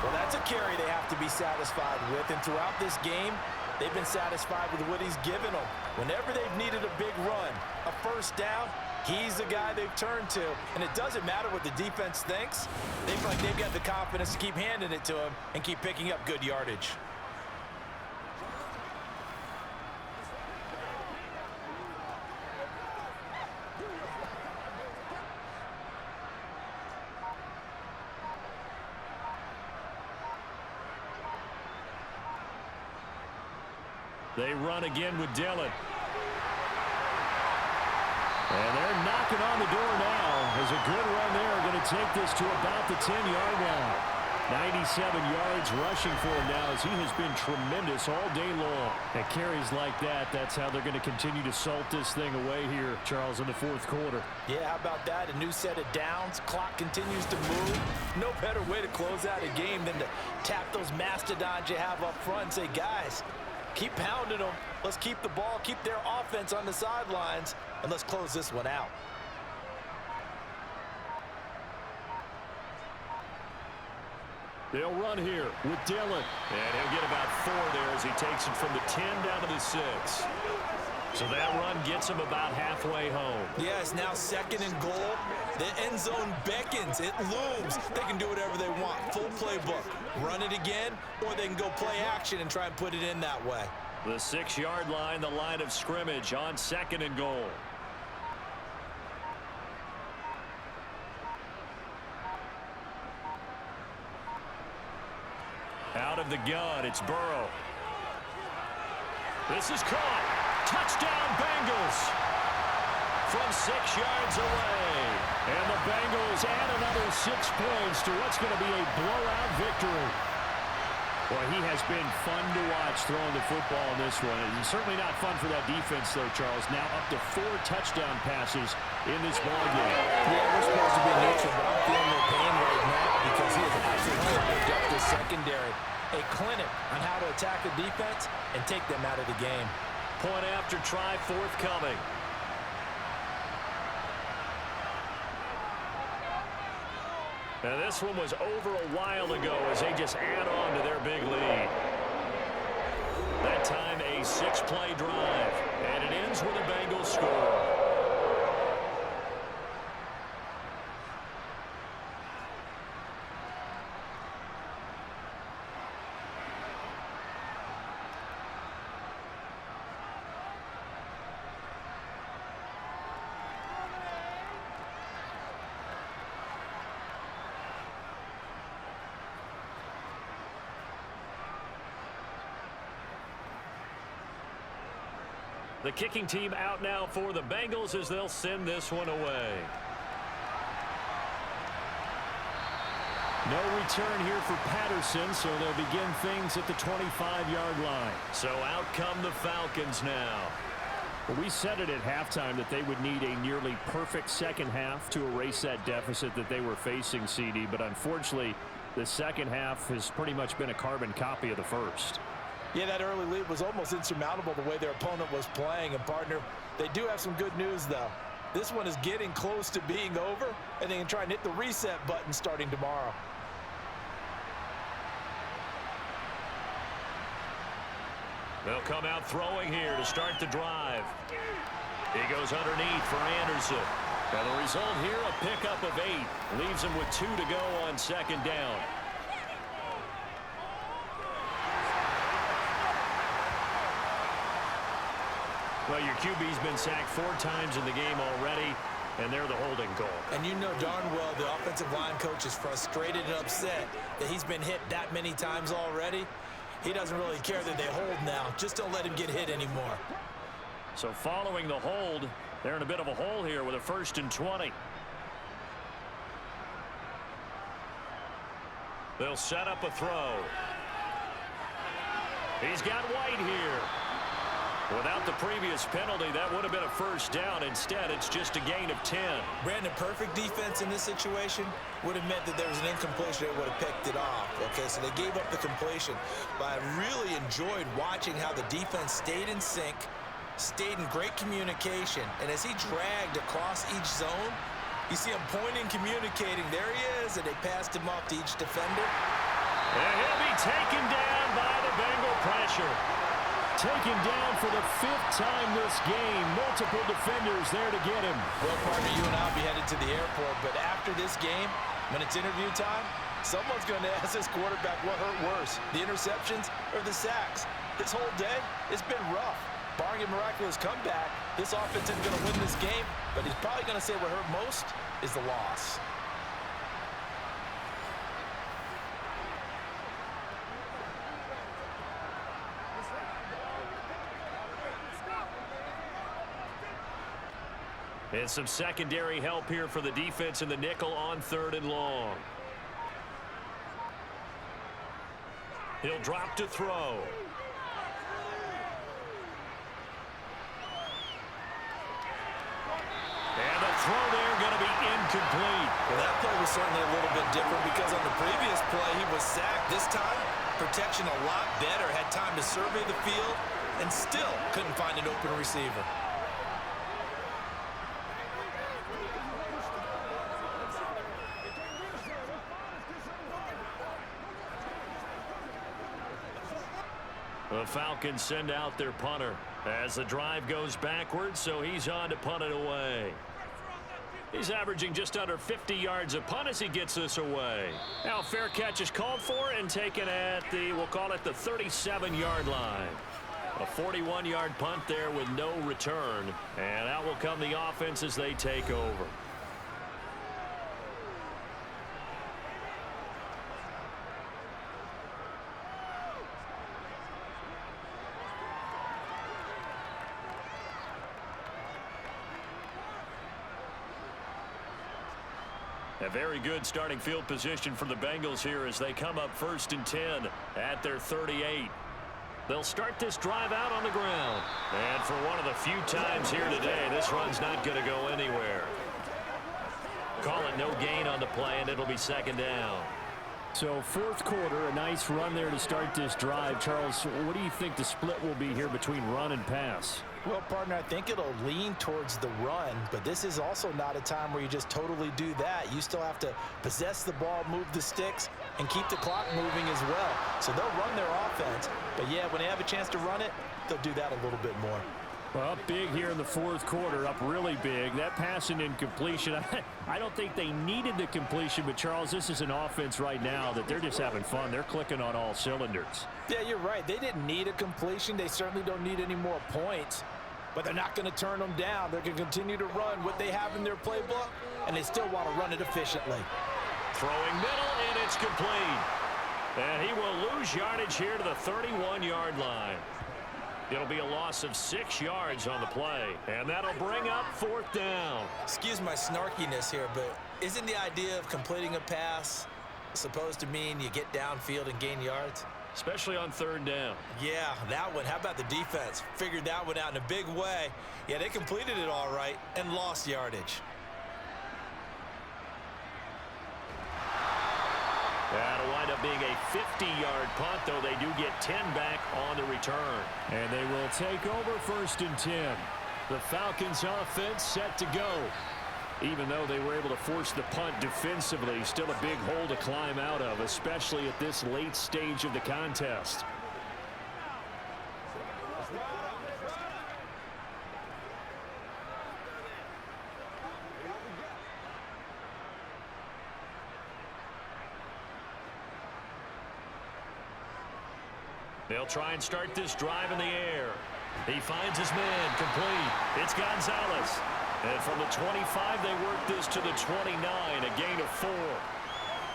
F: Well, that's a carry they have to be satisfied with. And throughout this game, they've been satisfied with what he's given them. Whenever they've needed a big run, a 1st down, he's the guy they've turned to. And it doesn't matter what the defense thinks. They feel like they've got the confidence to keep handing it to him and keep picking up good yardage.
E: They run again with Dillon. And they're knocking on the door now. There's a good run there. Going to take this to about the 10-yard line. 97 yards rushing for him now as he has been tremendous all day long. At carries like that, that's how they're going to continue to salt this thing away here, Charles, in the 4th quarter.
F: Yeah, how about that? A new set of downs. Clock continues to move. No better way to close out a game than to tap those mastodons you have up front and say, guys, keep pounding them. Let's keep the ball, keep their offense on the sidelines, and let's close this one out.
E: They'll run here with Dillon. And he'll get about 4 there as he takes it from the 10 down to the 6. So that run gets him about halfway home.
F: Yeah, it's now 2nd and goal. The end zone beckons. It looms. They can do whatever they want. Full playbook. Run it again, or they can go play action and try and put it in that way.
E: The 6-yard line, the line of scrimmage on 2nd and goal. Out of the gun, it's Burrow. This is caught. Touchdown, Bengals. From
B: yards away.
E: And the Bengals add another 6 points to what's going to be a blowout victory. Well, he has been fun to watch throwing the football in this one. It's certainly not fun for that defense, though, Charles. Now up to 4 touchdown passes in this ballgame.
F: Yeah, we're supposed to be neutral, but I'm feeling no pain right now because he has absolutely ripped up the secondary. A clinic on how to attack a defense and take them out of the game.
B: Point after try forthcoming. Now this one was over a while ago as they just add on to their big lead. That time a 6-play drive, and it ends with a Bengals score. The kicking team out now for the Bengals as they'll send this one away.
E: No return here for Patterson, so they'll begin things at the 25-yard line.
B: So out come the Falcons now.
E: Well, we said it at halftime that they would need a nearly perfect second half to erase that deficit that they were facing, CD, but unfortunately, the second half has pretty much been a carbon copy of the first.
F: Yeah, that early lead was almost insurmountable the way their opponent was playing. And, partner, they do have some good news, though. This one is getting close to being over, and they can try and hit the reset button starting tomorrow.
B: They'll come out throwing here to start the drive. He goes underneath for Anderson. And the result here, a pickup of 8. Leaves him with 2 to go on second down. Well, your QB's been sacked 4 times in the game already, and they're the holding call.
F: And you know darn well the offensive line coach is frustrated and upset that he's been hit that many times already. He doesn't really care that they hold now. Just don't let him get hit anymore.
B: So following the hold, they're in a bit of a hole here with a 1st and 20. They'll set up a throw. He's got White here. Without the previous penalty, that would have been a 1st down. Instead, it's just a gain of 10.
F: Brandon, perfect defense in this situation would have meant that there was an incompletion. They would have picked it off. Okay, so they gave up the completion. But I really enjoyed watching how the defense stayed in sync, stayed in great communication. And as he dragged across each zone, you see him pointing, communicating. There he is, and they passed him off to each defender.
B: And he'll be taken down by the Bengal pressure.
E: Taken down for the 5th time this game. Multiple defenders there to get him.
F: Well, partner, you and I will be headed to the airport, but after this game, when it's interview time, someone's going to ask this quarterback what hurt worse, the interceptions or the sacks. This whole day, it's been rough. Barring a miraculous comeback, this offense isn't going to win this game, but he's probably going to say what hurt most is the loss.
B: And some secondary help here for the defense in the nickel on 3rd and long. He'll drop to throw. And the throw there going to be incomplete.
F: Well, that play was certainly a little bit different because on the previous play he was sacked. This time, protection a lot better. Had time to survey the field and still couldn't find an open receiver.
B: The Falcons send out their punter as the drive goes backwards, so he's on to punt it away. He's averaging just under 50 yards a punt as he gets this away. Now fair catch is called for and taken at the, we'll call it the 37-yard line. A 41-yard punt there with no return, and out will come the offense as they take over. A very good starting field position for the Bengals here as they come up 1st and 10 at their 38. They'll start this drive out on the ground. And for one of the few times here today, this run's not going to go anywhere. Call it no gain on the play, and it'll be 2nd down.
E: So 4th quarter, a nice run there to start this drive. Charles, what do you think the split will be here between run and pass?
F: Well, partner, I think it'll lean towards the run, but this is also not a time where you just totally do that. You still have to possess the ball, move the sticks, and keep the clock moving as well. So they'll run their offense, but yeah, when they have a chance to run it, they'll do that a little bit more.
E: Well, up big here in the 4th quarter, up really big. That pass and incompletion, I don't think they needed the completion, but Charles, this is an offense right now that they're just having fun. They're clicking on all cylinders.
F: Yeah, you're right. They didn't need a completion. They certainly don't need any more points, but they're not going to turn them down. They're going to continue to run what they have in their playbook, and they still want to run it efficiently.
B: Throwing middle, and it's complete. And he will lose yardage here to the 31-yard line. It'll be a loss of 6 yards on the play, and that'll bring up 4th down.
C: Excuse my snarkiness here, but isn't the idea of completing a pass supposed to mean you get downfield and gain yards?
B: Especially on 3rd down.
C: Yeah, that one. How about the defense? Figured that one out in a big way. Yeah, they completed it all right and lost yardage.
B: That'll wind up being a 50-yard punt, though they do get 10 back on the return.
E: And they will take over 1st and 10. The Falcons offense set to go. Even though they were able to force the punt defensively, still a big hole to climb out of, especially at this late stage of the contest.
B: They'll try and start this drive in the air. He finds his man, complete. It's Gonzalez. And from the 25, they work this to the 29, a gain of 4.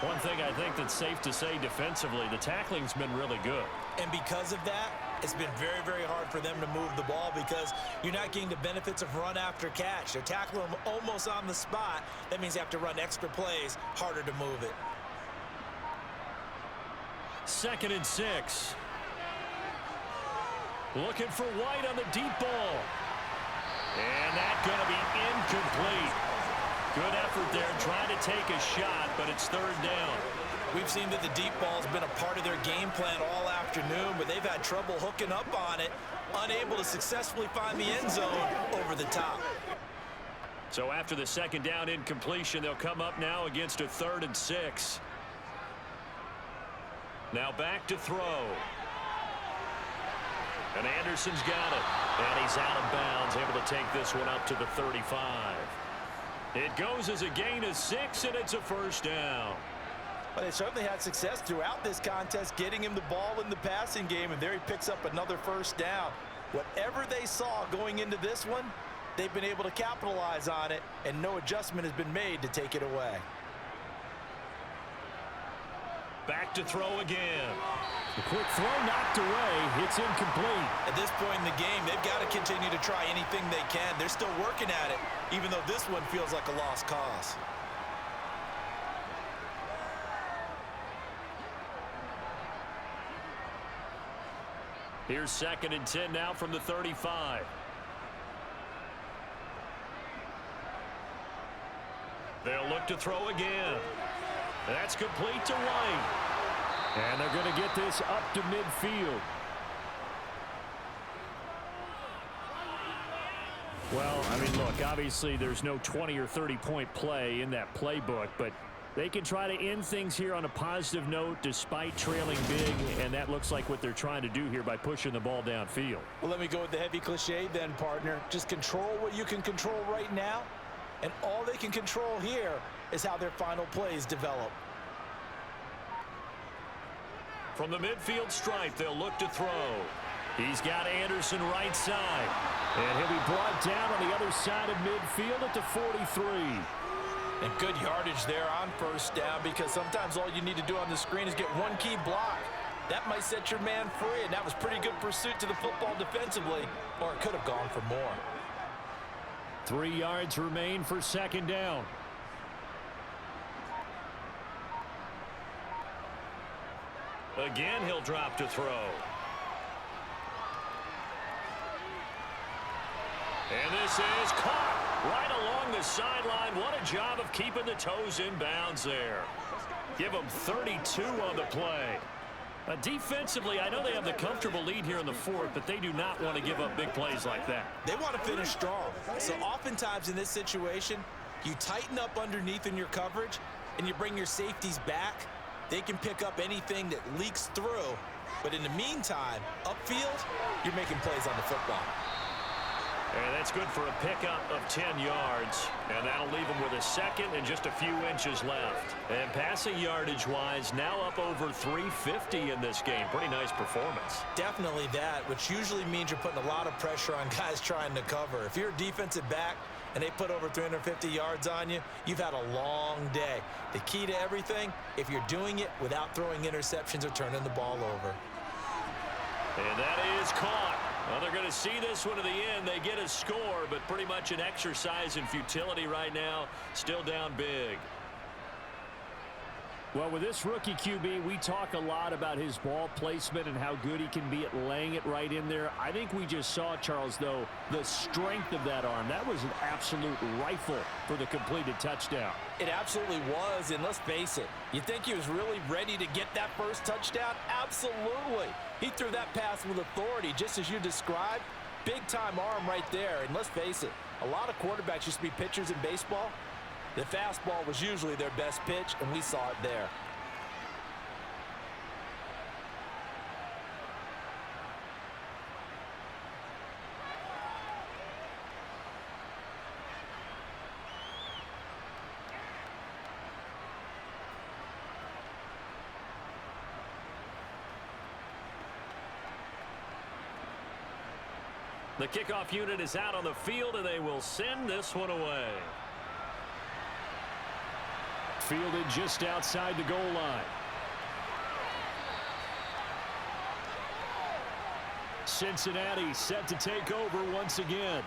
B: One thing I think that's safe to say defensively, the tackling's been really good.
C: And because of that, it's been very, very hard for them to move the ball because you're not getting the benefits of run after catch. They're tackling them almost on the spot. That means you have to run extra plays, harder to move it.
B: 2nd and 6. Looking for White on the deep ball. And that's going to be incomplete. Good effort there trying to take a shot, but it's 3rd down.
C: We've seen that the deep ball's been a part of their game plan all afternoon, but they've had trouble hooking up on it, unable to successfully find the end zone over the top.
B: So after the 2nd down incompletion, they'll come up now against a 3rd and 6. Now back to throw. And Anderson's got it. And he's out of bounds, able to take this one up to the 35. It goes as a gain of 6, and it's a 1st down.
F: Well, they certainly had success throughout this contest, getting him the ball in the passing game, and there he picks up another 1st down. Whatever they saw going into this one, they've been able to capitalize on it, and no adjustment has been made to take it away.
B: Back to throw again.
E: The quick throw knocked away. It's incomplete.
C: At this point in the game, they've got to continue to try anything they can. They're still working at it, even though this one feels like a lost cause.
B: Here's 2nd and 10 now from the 35. They'll look to throw again. That's complete to White.
E: And they're going to get this up to midfield. Well, I mean, look, obviously there's no 20 or 30-point play in that playbook, but they can try to end things here on a positive note despite trailing big, and that looks like what they're trying to do here by pushing the ball downfield.
F: Well, let me go with the heavy cliche then, partner. Just control what you can control right now, and all they can control here is how their final plays develop.
B: From the midfield stripe, they'll look to throw. He's got Anderson right side.
E: And he'll be brought down on the other side of midfield at the 43.
F: And good yardage there on 1st down, because sometimes all you need to do on the screen is get one key block. That might set your man free, and that was pretty good pursuit to the football defensively, or it could have gone for more.
E: 3 yards remain for 2nd down.
B: Again, he'll drop to throw. And this is caught right along the sideline. What a job of keeping the toes in bounds there. Give them 32 on the play. Defensively, I know they have the comfortable lead here in the fourth, but they do not want to give up big plays like that.
C: They want to finish strong. So oftentimes in this situation, you tighten up underneath in your coverage, and you bring your safeties back. They can pick up anything that leaks through. But in the meantime, upfield, you're making plays on the football.
B: And that's good for a pickup of 10 yards. And that'll leave them with a second and just a few inches left. And passing yardage-wise, now up over 350 in this game. Pretty nice performance.
C: Definitely that, which usually means you're putting a lot of pressure on guys trying to cover. If you're a defensive back and they put over 350 yards on you, you've had a long day. The key to everything, if you're doing it without throwing interceptions or turning the ball over.
B: And that is caught. Well, they're going to see this one to the end. They get a score, but pretty much an exercise in futility right now. Still down big.
E: Well, with this rookie QB, we talk a lot about his ball placement and how good he can be at laying it right in there. I think we just saw, Charles, though, the strength of that arm. That was an absolute rifle for the completed touchdown.
F: It absolutely was, and let's face it, you think he was really ready to get that first touchdown? Absolutely. He threw that pass with authority, just as you described. Big-time arm right there, and let's face it, a lot of quarterbacks used to be pitchers in baseball. The fastball was usually their best pitch, and we saw it there.
B: The kickoff unit is out on the field, and they will send this one away.
E: Fielded just outside the goal line. Cincinnati set to take over once again.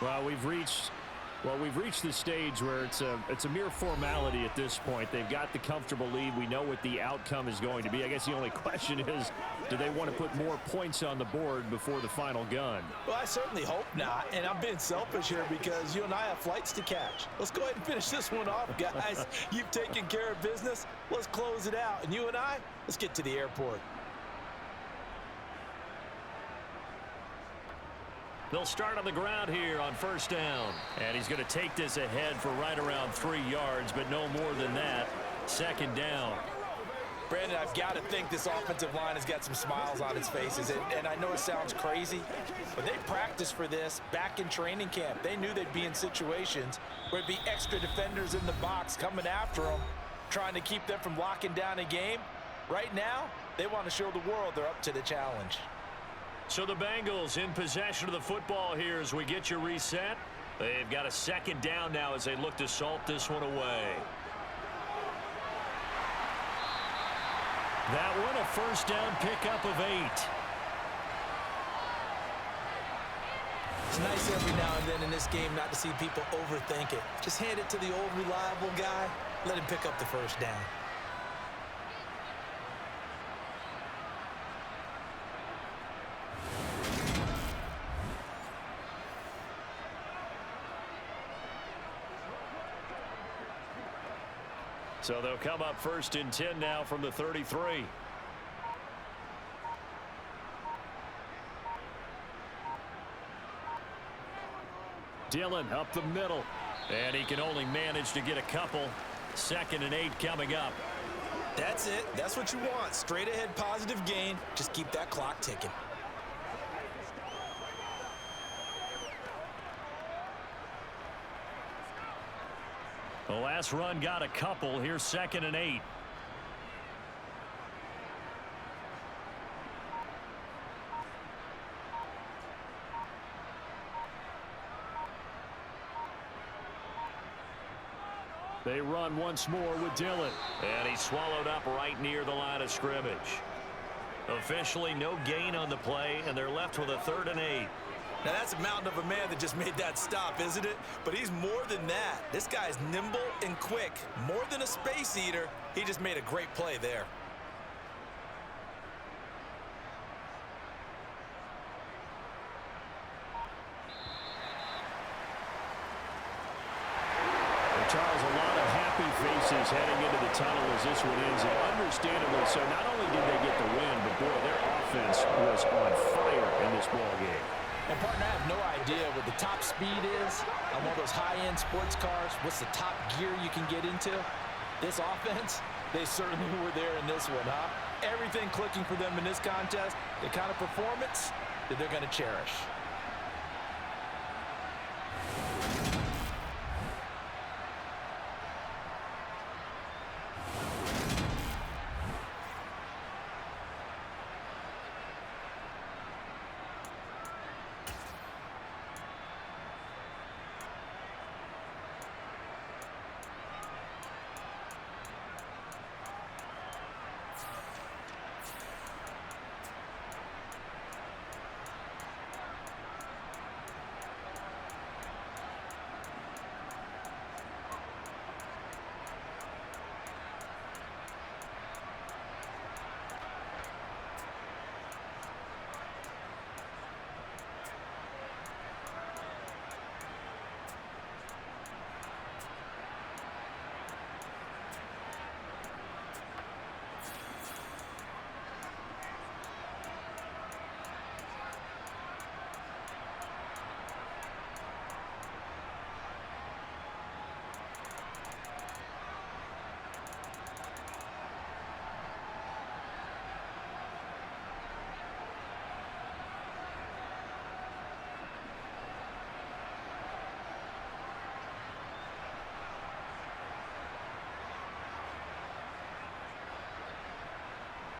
E: Well, we've reached the stage where it's a mere formality at this point. They've got the comfortable lead. We know what the outcome is going to be. I guess the only question is, do they want to put more points on the board before the final gun?
F: Well, I certainly hope not, and I'm being selfish here because you and I have flights to catch. Let's go ahead and finish this one off, guys. You've taken care of business. Let's close it out, and you and I, let's get to the airport.
B: They'll start on the ground here on first down. And he's going to take this ahead for right around 3 yards, but no more than that. Second down.
F: Brandon, I've got to think this offensive line has got some smiles on its faces. And I know it sounds crazy, but they practiced for this back in training camp. They knew they'd be in situations where it'd be extra defenders in the box coming after them, trying to keep them from locking down a game. Right now, they want to show the world they're up to the challenge.
B: So the Bengals in possession of the football here as we get you reset. They've got a second down now as they look to salt this one away.
E: That one, a first down pickup of 8.
C: It's nice every now and then in this game not to see people overthink it. Just hand it to the old reliable guy. Let him pick up the first down.
B: So they'll come up first and 10 now from the 33.
E: Dillon up the middle.
B: And he can only manage to get a couple. Second and 8 coming up.
C: That's it. That's what you want. Straight ahead positive gain. Just keep that clock ticking.
B: The last run got a couple. Here's second and 8.
E: They run once more with Dillon.
B: And he's swallowed up right near the line of scrimmage. Officially no gain on the play, and they're left with a 3rd and 8.
C: Now, that's a mountain of a man that just made that stop, isn't it? But he's more than that. This guy's nimble and quick. More than a space eater. He just made a great play there.
E: Charles, a lot of happy faces heading into the tunnel as this one ends, and understandably so. Not only did they get the win, but boy, their offense was on fire in this ball game.
F: And partner, I have no idea what the top speed is on one of those high-end sports cars. What's the top gear you can get into? This offense, they certainly were there in this one, huh? Everything clicking for them in this contest, the kind of performance that they're going to cherish.